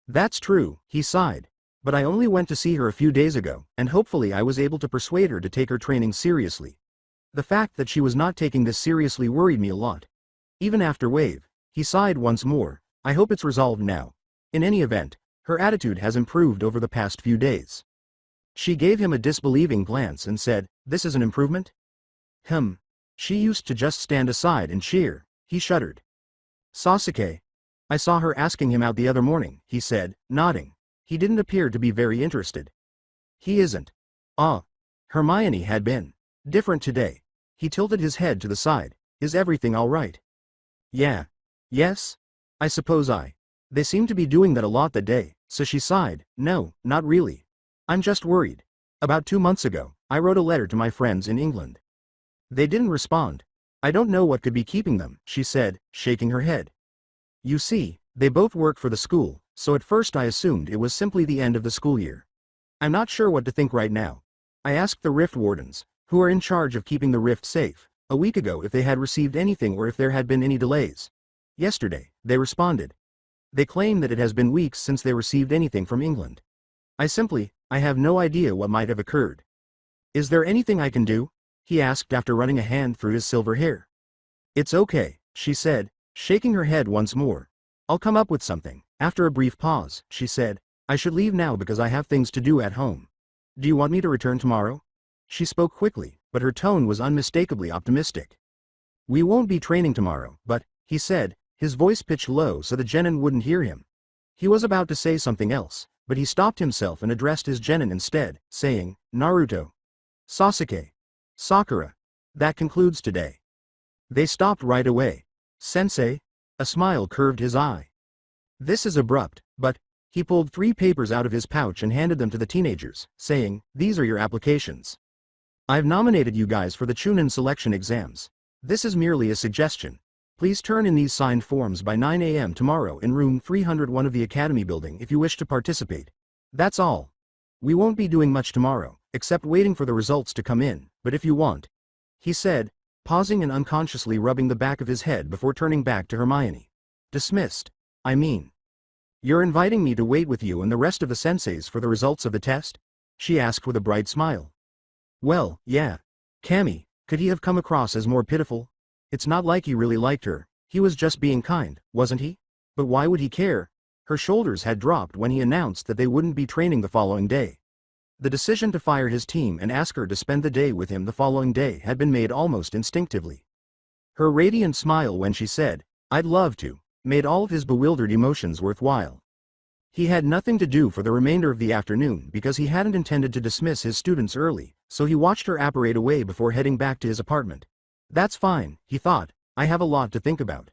That's true, he sighed. But I only went to see her a few days ago, and hopefully I was able to persuade her to take her training seriously. The fact that she was not taking this seriously worried me a lot. Even after Wave, he sighed once more, I hope it's resolved now. In any event, Her attitude has improved over the past few days. She gave him a disbelieving glance and said, "This is an improvement?" She used to just stand aside and cheer. He shuddered. "Sasuke. I saw her asking him out the other morning," he said, nodding. He didn't appear to be very interested. "He isn't." Hermione had been different today. He tilted his head to the side. "Is everything all right?" "Yeah. Yes? I suppose They seem to be doing that a lot that day," so she sighed. "No, not really. I'm just worried. About 2 months ago, I wrote a letter to my friends in England. They didn't respond. I don't know what could be keeping them," she said, shaking her head. "You see, they both work for the school, so at first I assumed it was simply the end of the school year. I'm not sure what to think right now. I asked the Rift Wardens, who are in charge of keeping the Rift safe, a week ago if they had received anything or if there had been any delays. Yesterday, they responded. They claim that it has been weeks since they received anything from England. I have no idea what might have occurred." "Is there anything I can do?" he asked after running a hand through his silver hair. "It's okay," she said, shaking her head once more. "I'll come up with something." After a brief pause, she said, "I should leave now because I have things to do at home. Do you want me to return tomorrow?" She spoke quickly, but her tone was unmistakably optimistic. "We won't be training tomorrow, but," he said, his voice pitched low so that Genin wouldn't hear him. He was about to say something else, but he stopped himself and addressed his Genin instead, saying, "Naruto. Sasuke. Sakura. That concludes today." They stopped right away. "Sensei?" A smile curved his eye. "This is abrupt, but," he pulled 3 papers out of his pouch and handed them to the teenagers, saying, "These are your applications. I've nominated you guys for the Chunin selection exams. This is merely a suggestion. Please turn in these signed forms by 9 a.m. tomorrow in room 301 of the Academy building if you wish to participate. That's all. We won't be doing much tomorrow, except waiting for the results to come in, but if you want," he said, pausing and unconsciously rubbing the back of his head before turning back to Hermione. "Dismissed. I mean, you're inviting me to wait with you and the rest of the senseis for the results of the test?" she asked with a bright smile. "Well, yeah. Cammy, could he have come across as more pitiful? It's not like he really liked her. He was just being kind, wasn't he? But why would he care?" Her shoulders had dropped when he announced that they wouldn't be training the following day. The decision to fire his team and ask her to spend the day with him the following day had been made almost instinctively. Her radiant smile when she said, "I'd love to," made all of his bewildered emotions worthwhile. He had nothing to do for the remainder of the afternoon because he hadn't intended to dismiss his students early, so he watched her apparate away before heading back to his apartment. "That's fine," he thought, "I have a lot to think about."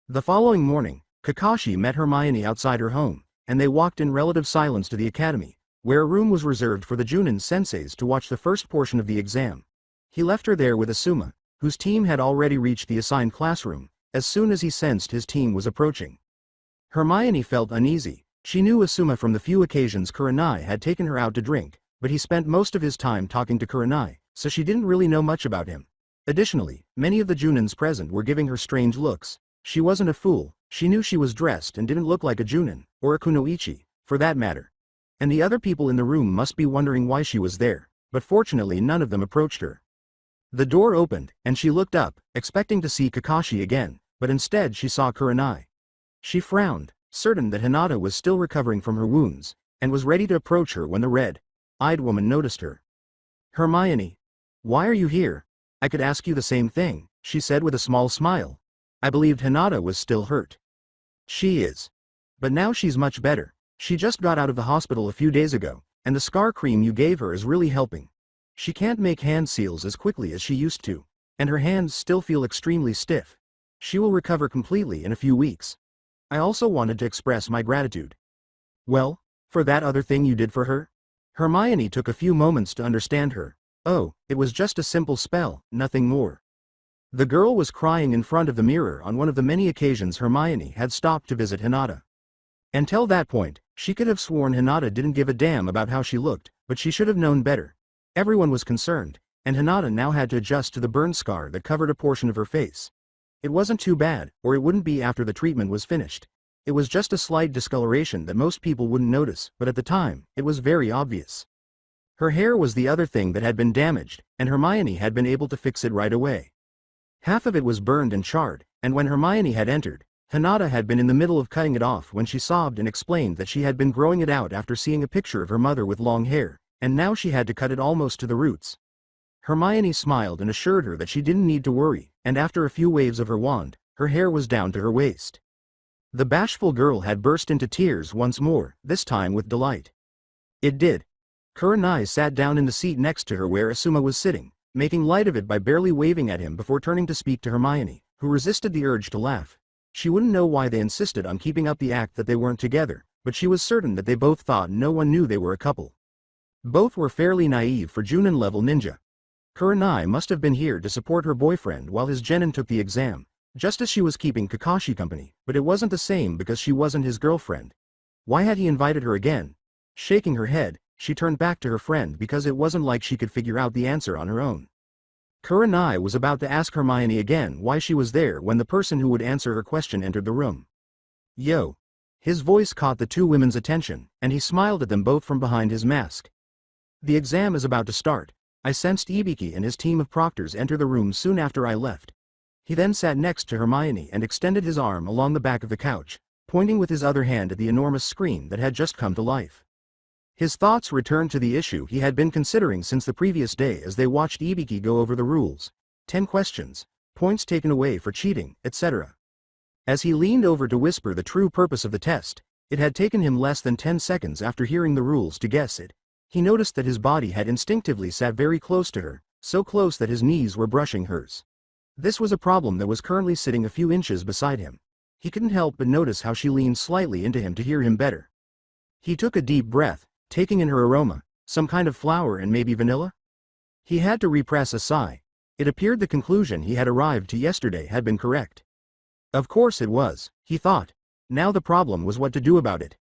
The following morning, Kakashi met Hermione outside her home, and they walked in relative silence to the academy, where a room was reserved for the Junin senseis to watch the first portion of the exam. He left her there with Asuma, whose team had already reached the assigned classroom, as soon as he sensed his team was approaching. Hermione felt uneasy. She knew Asuma from the few occasions Kurenai had taken her out to drink, but he spent most of his time talking to Kurenai, so she didn't really know much about him. Additionally, many of the Junins present were giving her strange looks. She wasn't a fool. She knew she was dressed and didn't look like a Junin, or a Kunoichi, for that matter. And the other people in the room must be wondering why she was there, but fortunately none of them approached her. The door opened, and she looked up, expecting to see Kakashi again, but instead she saw Kurenai. She frowned, certain that Hinata was still recovering from her wounds, and was ready to approach her when the red-eyed woman noticed her. "Hermione, why are you here? I could ask you the same thing," she said with a small smile. I believed Hinata was still hurt. "She is. But now she's much better. She just got out of the hospital a few days ago, and the scar cream you gave her is really helping. She can't make hand seals as quickly as she used to, and her hands still feel extremely stiff. She will recover completely in a few weeks. I also wanted to express my gratitude." "Well, for that other thing you did for her?" Hermione took a few moments to understand her. "Oh, it was just a simple spell, nothing more." The girl was crying in front of the mirror on one of the many occasions Hermione had stopped to visit Hinata. Until that point, she could have sworn Hinata didn't give a damn about how she looked, but she should have known better. Everyone was concerned, and Hinata now had to adjust to the burn scar that covered a portion of her face. It wasn't too bad, or it wouldn't be after the treatment was finished. It was just a slight discoloration that most people wouldn't notice, but at the time, it was very obvious. Her hair was the other thing that had been damaged, and Hermione had been able to fix it right away. Half of it was burned and charred, and when Hermione had entered, Hinata had been in the middle of cutting it off when she sobbed and explained that she had been growing it out after seeing a picture of her mother with long hair, and now she had to cut it almost to the roots. Hermione smiled and assured her that she didn't need to worry, and after a few waves of her wand, her hair was down to her waist. The bashful girl had burst into tears once more, this time with delight. It did. Kurenai sat down in the seat next to her where Asuma was sitting, making light of it by barely waving at him before turning to speak to Hermione, who resisted the urge to laugh. She wouldn't know why they insisted on keeping up the act that they weren't together, but she was certain that they both thought no one knew they were a couple. Both were fairly naive for Junin-level ninja. Kurenai must have been here to support her boyfriend while his genin took the exam, just as she was keeping Kakashi company, but it wasn't the same because she wasn't his girlfriend. Why had he invited her again? Shaking her head, she turned back to her friend because it wasn't like she could figure out the answer on her own. Kurenai was about to ask Hermione again why she was there when the person who would answer her question entered the room. Yo! His voice caught the two women's attention, and he smiled at them both from behind his mask. The exam is about to start. I sensed Ibiki and his team of proctors enter the room soon after I left. He then sat next to Hermione and extended his arm along the back of the couch, pointing with his other hand at the enormous screen that had just come to life. His thoughts returned to the issue he had been considering since the previous day as they watched Ibiki go over the rules. 10 questions, points taken away for cheating, etc. As he leaned over to whisper the true purpose of the test, it had taken him less than 10 seconds after hearing the rules to guess it. He noticed that his body had instinctively sat very close to her, so close that his knees were brushing hers. This was a problem that was currently sitting a few inches beside him. He couldn't help but notice how she leaned slightly into him to hear him better. He took a deep breath, taking in her aroma, some kind of flower and maybe vanilla? He had to repress a sigh. It appeared the conclusion he had arrived to yesterday had been correct. Of course it was, he thought. Now the problem was what to do about it.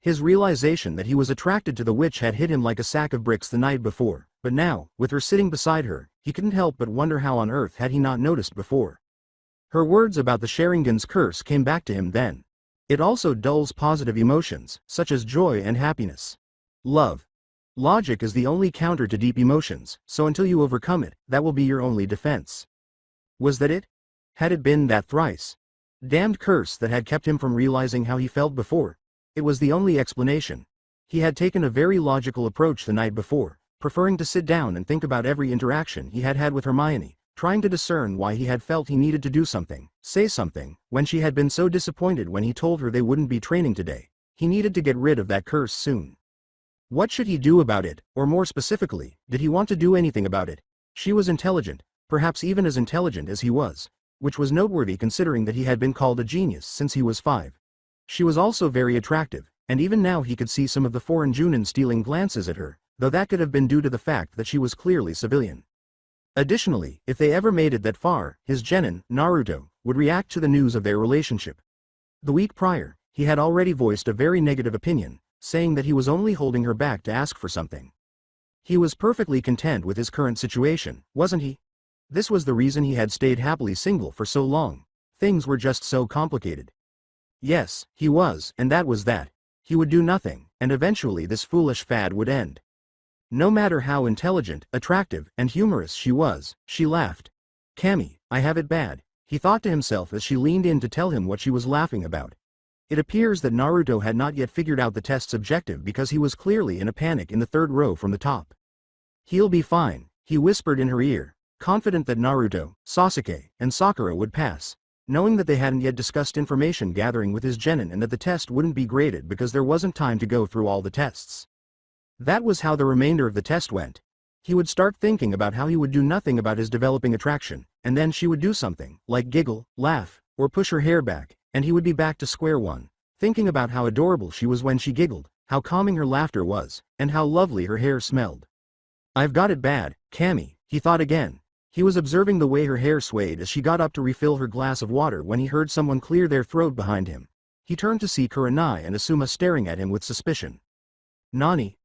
His realization that he was attracted to the witch had hit him like a sack of bricks the night before, but now, with her sitting beside her, he couldn't help but wonder how on earth had he not noticed before. Her words about the Sharingan's curse came back to him then. It also dulls positive emotions, such as joy and happiness. Love. Logic is the only counter to deep emotions, so until you overcome it, that will be your only defense. Was that it? Had it been that thrice damned curse that had kept him from realizing how he felt before? It was the only explanation. He had taken a very logical approach the night before, preferring to sit down and think about every interaction he had had with Hermione, trying to discern why he had felt he needed to do something, say something, when she had been so disappointed when he told her they wouldn't be training today. He needed to get rid of that curse soon. What should he do about it, or more specifically, did he want to do anything about it? She was intelligent, perhaps even as intelligent as he was, which was noteworthy considering that he had been called a genius since he was 5. She was also very attractive, and even now he could see some of the foreign Junin stealing glances at her, though that could have been due to the fact that she was clearly civilian. Additionally, if they ever made it that far, his genin, Naruto, would react to the news of their relationship. The week prior, he had already voiced a very negative opinion, saying that he was only holding her back to ask for something. He was perfectly content with his current situation, wasn't he? This was the reason he had stayed happily single for so long. Things were just so complicated. Yes, he was, and that was that. He would do nothing, and eventually this foolish fad would end. No matter how intelligent, attractive, and humorous she was, she laughed. Cammy, I have it bad, he thought to himself as she leaned in to tell him what she was laughing about. It appears that Naruto had not yet figured out the test's objective because he was clearly in a panic in the third row from the top. He'll be fine, he whispered in her ear, confident that Naruto, Sasuke, and Sakura would pass, knowing that they hadn't yet discussed information gathering with his genin and that the test wouldn't be graded because there wasn't time to go through all the tests. That was how the remainder of the test went. He would start thinking about how he would do nothing about his developing attraction, and then she would do something, like giggle, laugh, or push her hair back, and he would be back to square one, thinking about how adorable she was when she giggled, how calming her laughter was, and how lovely her hair smelled. I've got it bad, Cammy, he thought again. He was observing the way her hair swayed as she got up to refill her glass of water when he heard someone clear their throat behind him. He turned to see Kurenai and Asuma staring at him with suspicion. Nani?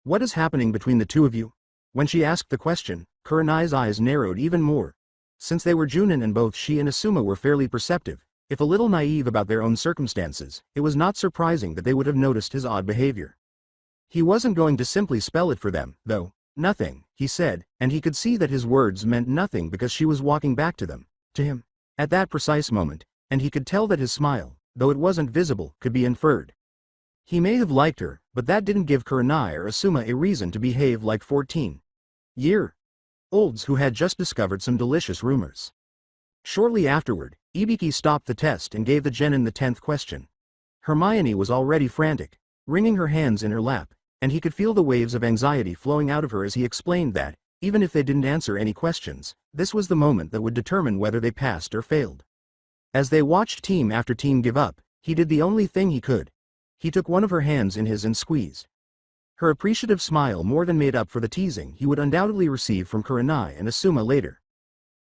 What is happening between the two of you? When she asked the question, Kurenai's eyes narrowed even more. Since they were Junin and both she and Asuma were fairly perceptive, if a little naive about their own circumstances, it was not surprising that they would have noticed his odd behavior. He wasn't going to simply spell it for them, though. Nothing, he said, and he could see that his words meant nothing because she was walking back to them, to him, at that precise moment, and he could tell that his smile, though it wasn't visible, could be inferred. He may have liked her, but that didn't give Kurenai or Asuma a reason to behave like 14-year-olds who had just discovered some delicious rumors. Shortly afterward, Ibiki stopped the test and gave the genin the 10th question. Hermione was already frantic, wringing her hands in her lap, and he could feel the waves of anxiety flowing out of her as he explained that, even if they didn't answer any questions, this was the moment that would determine whether they passed or failed. As they watched team after team give up, he did the only thing he could. He took one of her hands in his and squeezed. Her appreciative smile more than made up for the teasing he would undoubtedly receive from Kurenai and Asuma later.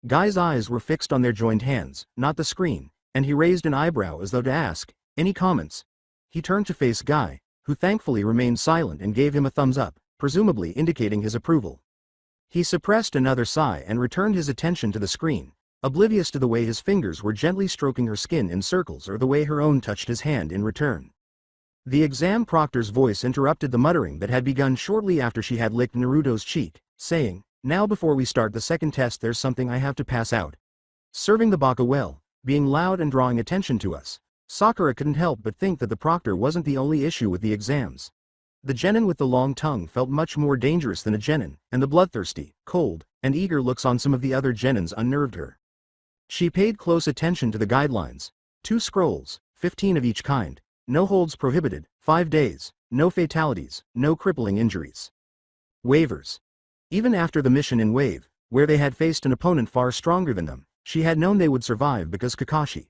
Guy's eyes were fixed on their joined hands, not the screen, and he raised an eyebrow as though to ask, "Any comments?" He turned to face Guy, who thankfully remained silent and gave him a thumbs up, presumably indicating his approval. He suppressed another sigh and returned his attention to the screen, oblivious to the way his fingers were gently stroking her skin in circles or the way her own touched his hand in return. The exam proctor's voice interrupted the muttering that had begun shortly after she had licked Naruto's cheek, saying, "Now before we start the second test there's something I have to pass out." Serving the baka well, being loud and drawing attention to us, Sakura couldn't help but think that the proctor wasn't the only issue with the exams. The genin with the long tongue felt much more dangerous than a genin, and the bloodthirsty, cold, and eager looks on some of the other genins unnerved her. She paid close attention to the guidelines. 2 scrolls, 15 of each kind. No holds prohibited, 5 days, no fatalities, no crippling injuries. Waivers. Even after the mission in Wave, where they had faced an opponent far stronger than them, she had known they would survive because Kakashi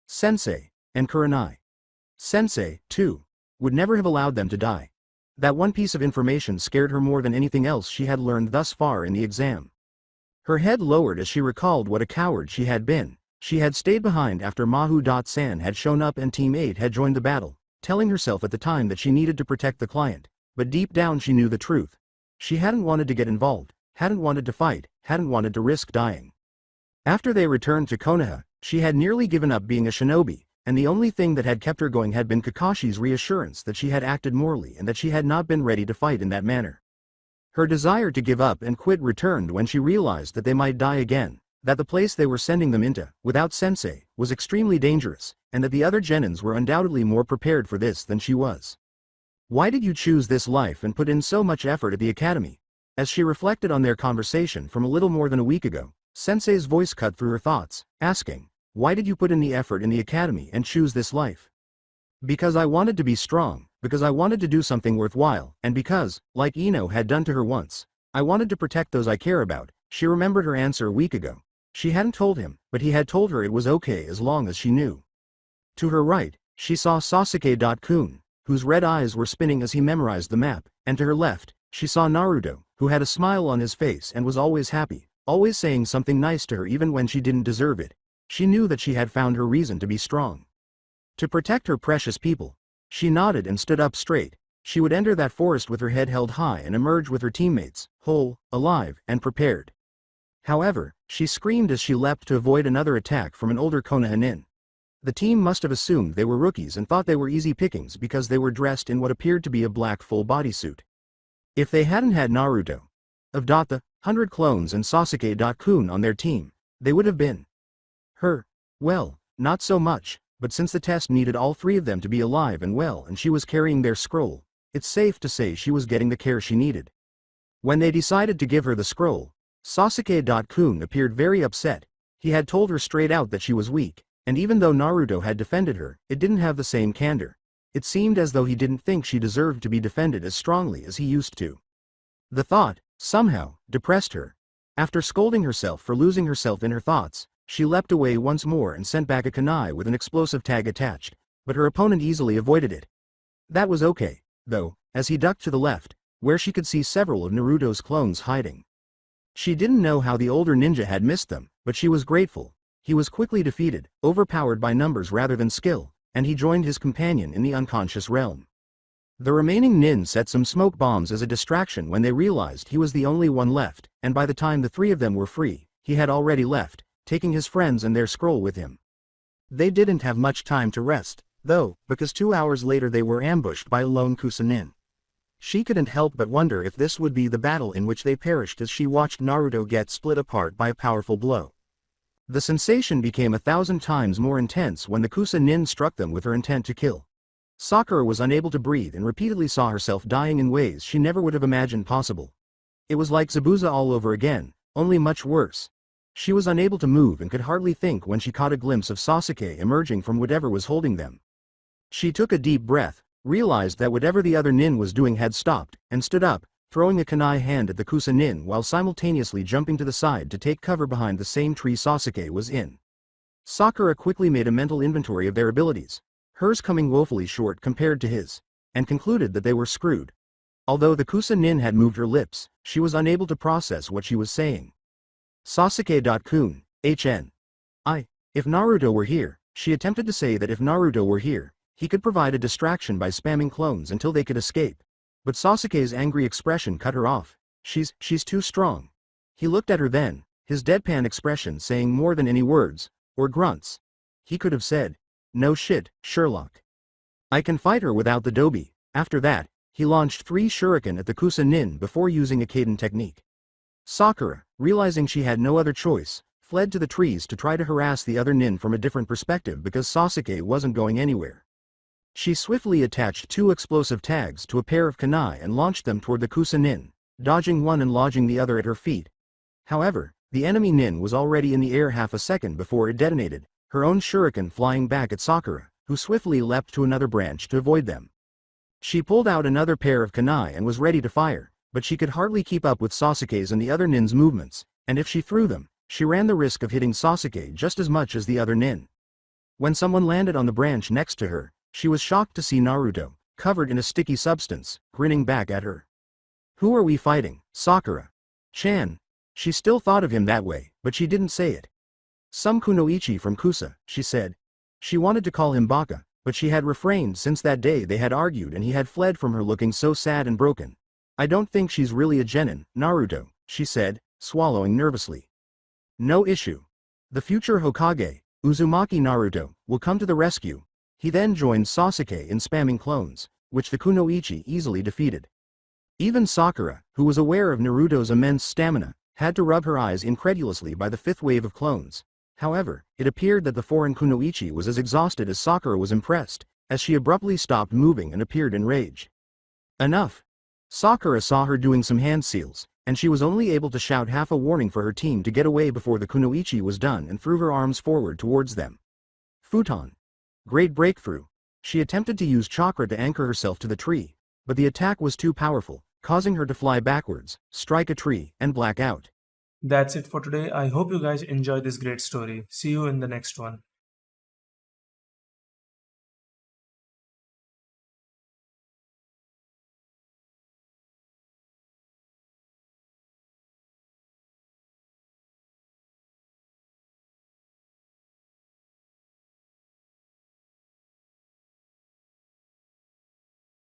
Sensei, and Kurenai Sensei, too, would never have allowed them to die. That one piece of information scared her more than anything else she had learned thus far in the exam. Her head lowered as she recalled what a coward she had been. She had stayed behind after Mahu.San had shown up and Team 8 had joined the battle, telling herself at the time that she needed to protect the client, but deep down she knew the truth. She hadn't wanted to get involved, hadn't wanted to fight, hadn't wanted to risk dying. After they returned to Konoha, she had nearly given up being a shinobi, and the only thing that had kept her going had been Kakashi's reassurance that she had acted morally and that she had not been ready to fight in that manner. Her desire to give up and quit returned when she realized that they might die again, that the place they were sending them into, without Sensei, was extremely dangerous, and that the other genins were undoubtedly more prepared for this than she was. Why did you choose this life and put in so much effort at the academy? As she reflected on their conversation from a little more than a week ago, Sensei's voice cut through her thoughts, asking, "Why did you put in the effort in the academy and choose this life?" "Because I wanted to be strong, because I wanted to do something worthwhile, and because, like Ino had done to her once, I wanted to protect those I care about." She remembered her answer a week ago. She hadn't told him, but he had told her it was okay as long as she knew. To her right, she saw Sasuke-kun, whose red eyes were spinning as he memorized the map, and to her left, she saw Naruto, who had a smile on his face and was always happy, always saying something nice to her even when she didn't deserve it. She knew that she had found her reason to be strong. To protect her precious people. She nodded and stood up straight. She would enter that forest with her head held high and emerge with her teammates, whole, alive, and prepared. However, she screamed as she leapt to avoid another attack from an older Konoha-nin. The team must have assumed they were rookies and thought they were easy pickings because they were dressed in what appeared to be a black full bodysuit. If they hadn't had Naruto, of the 100 clones and Sasuke-kun on their team, they would have been her. Well, not so much, but since the test needed all 3 of them to be alive and well and she was carrying their scroll, it's safe to say she was getting the care she needed. When they decided to give her the scroll, Sasuke-kun appeared very upset. He had told her straight out that she was weak, and even though Naruto had defended her, it didn't have the same candor. It seemed as though he didn't think she deserved to be defended as strongly as he used to. The thought, somehow, depressed her. After scolding herself for losing herself in her thoughts, she leapt away once more and sent back a kunai with an explosive tag attached, but her opponent easily avoided it. That was okay, though, as he ducked to the left, where she could see several of Naruto's clones hiding. She didn't know how the older ninja had missed them, but she was grateful. He was quickly defeated, overpowered by numbers rather than skill, and he joined his companion in the unconscious realm. The remaining nin set some smoke bombs as a distraction when they realized he was the only one left, and by the time the 3 of them were free, he had already left, taking his friends and their scroll with him. They didn't have much time to rest, though, because 2 hours later they were ambushed by a lone Kusanin. She couldn't help but wonder if this would be the battle in which they perished as she watched Naruto get split apart by a powerful blow. The sensation became 1,000 times more intense when the Kusa Nin struck them with her intent to kill. Sakura was unable to breathe and repeatedly saw herself dying in ways she never would have imagined possible. It was like Zabuza all over again, only much worse. She was unable to move and could hardly think when she caught a glimpse of Sasuke emerging from whatever was holding them. She took a deep breath, realized that whatever the other nin was doing had stopped, and stood up, throwing a kunai hand at the Kusa nin while simultaneously jumping to the side to take cover behind the same tree Sasuke was in. Sakura quickly made a mental inventory of their abilities, hers coming woefully short compared to his, and concluded that they were screwed. Although the Kusa nin had moved her lips, she was unable to process what she was saying. Sasuke.kun, HN. If Naruto were here, she attempted to say that if Naruto were here, he could provide a distraction by spamming clones until they could escape. But Sasuke's angry expression cut her off. She's too strong. He looked at her then, his deadpan expression saying more than any words, or grunts. He could have said, "No shit, Sherlock. I can fight her without the dobi." After that, he launched 3 shuriken at the Kusa nin before using a Kaden technique. Sakura, realizing she had no other choice, fled to the trees to try to harass the other nin from a different perspective because Sasuke wasn't going anywhere. She swiftly attached 2 explosive tags to a pair of kunai and launched them toward the Kusa nin, dodging one and lodging the other at her feet. However, the enemy nin was already in the air half a second before it detonated, her own shuriken flying back at Sakura, who swiftly leapt to another branch to avoid them. She pulled out another pair of kunai and was ready to fire, but she could hardly keep up with Sasuke's and the other nin's movements, and if she threw them, she ran the risk of hitting Sasuke just as much as the other nin. When someone landed on the branch next to her, she was shocked to see Naruto, covered in a sticky substance, grinning back at her. "Who are we fighting, Sakura? Chan?" She still thought of him that way, but she didn't say it. "Some kunoichi from Kusa," she said. She wanted to call him Baka, but she had refrained since that day they had argued and he had fled from her looking so sad and broken. "I don't think she's really a genin, Naruto," she said, swallowing nervously. "No issue. The future Hokage, Uzumaki Naruto, will come to the rescue." He then joined Sasuke in spamming clones, which the kunoichi easily defeated. Even Sakura, who was aware of Naruto's immense stamina, had to rub her eyes incredulously by the 5th wave of clones. However, it appeared that the foreign kunoichi was as exhausted as Sakura was impressed, as she abruptly stopped moving and appeared in rage. "Enough!" Sakura saw her doing some hand seals, and she was only able to shout half a warning for her team to get away before the kunoichi was done and threw her arms forward towards them. Futon. Great breakthrough. She attempted to use chakra to anchor herself to the tree, but the attack was too powerful, causing her to fly backwards, strike a tree, and black out. That's it for today. I hope you guys enjoyed this great story. See you in the next one.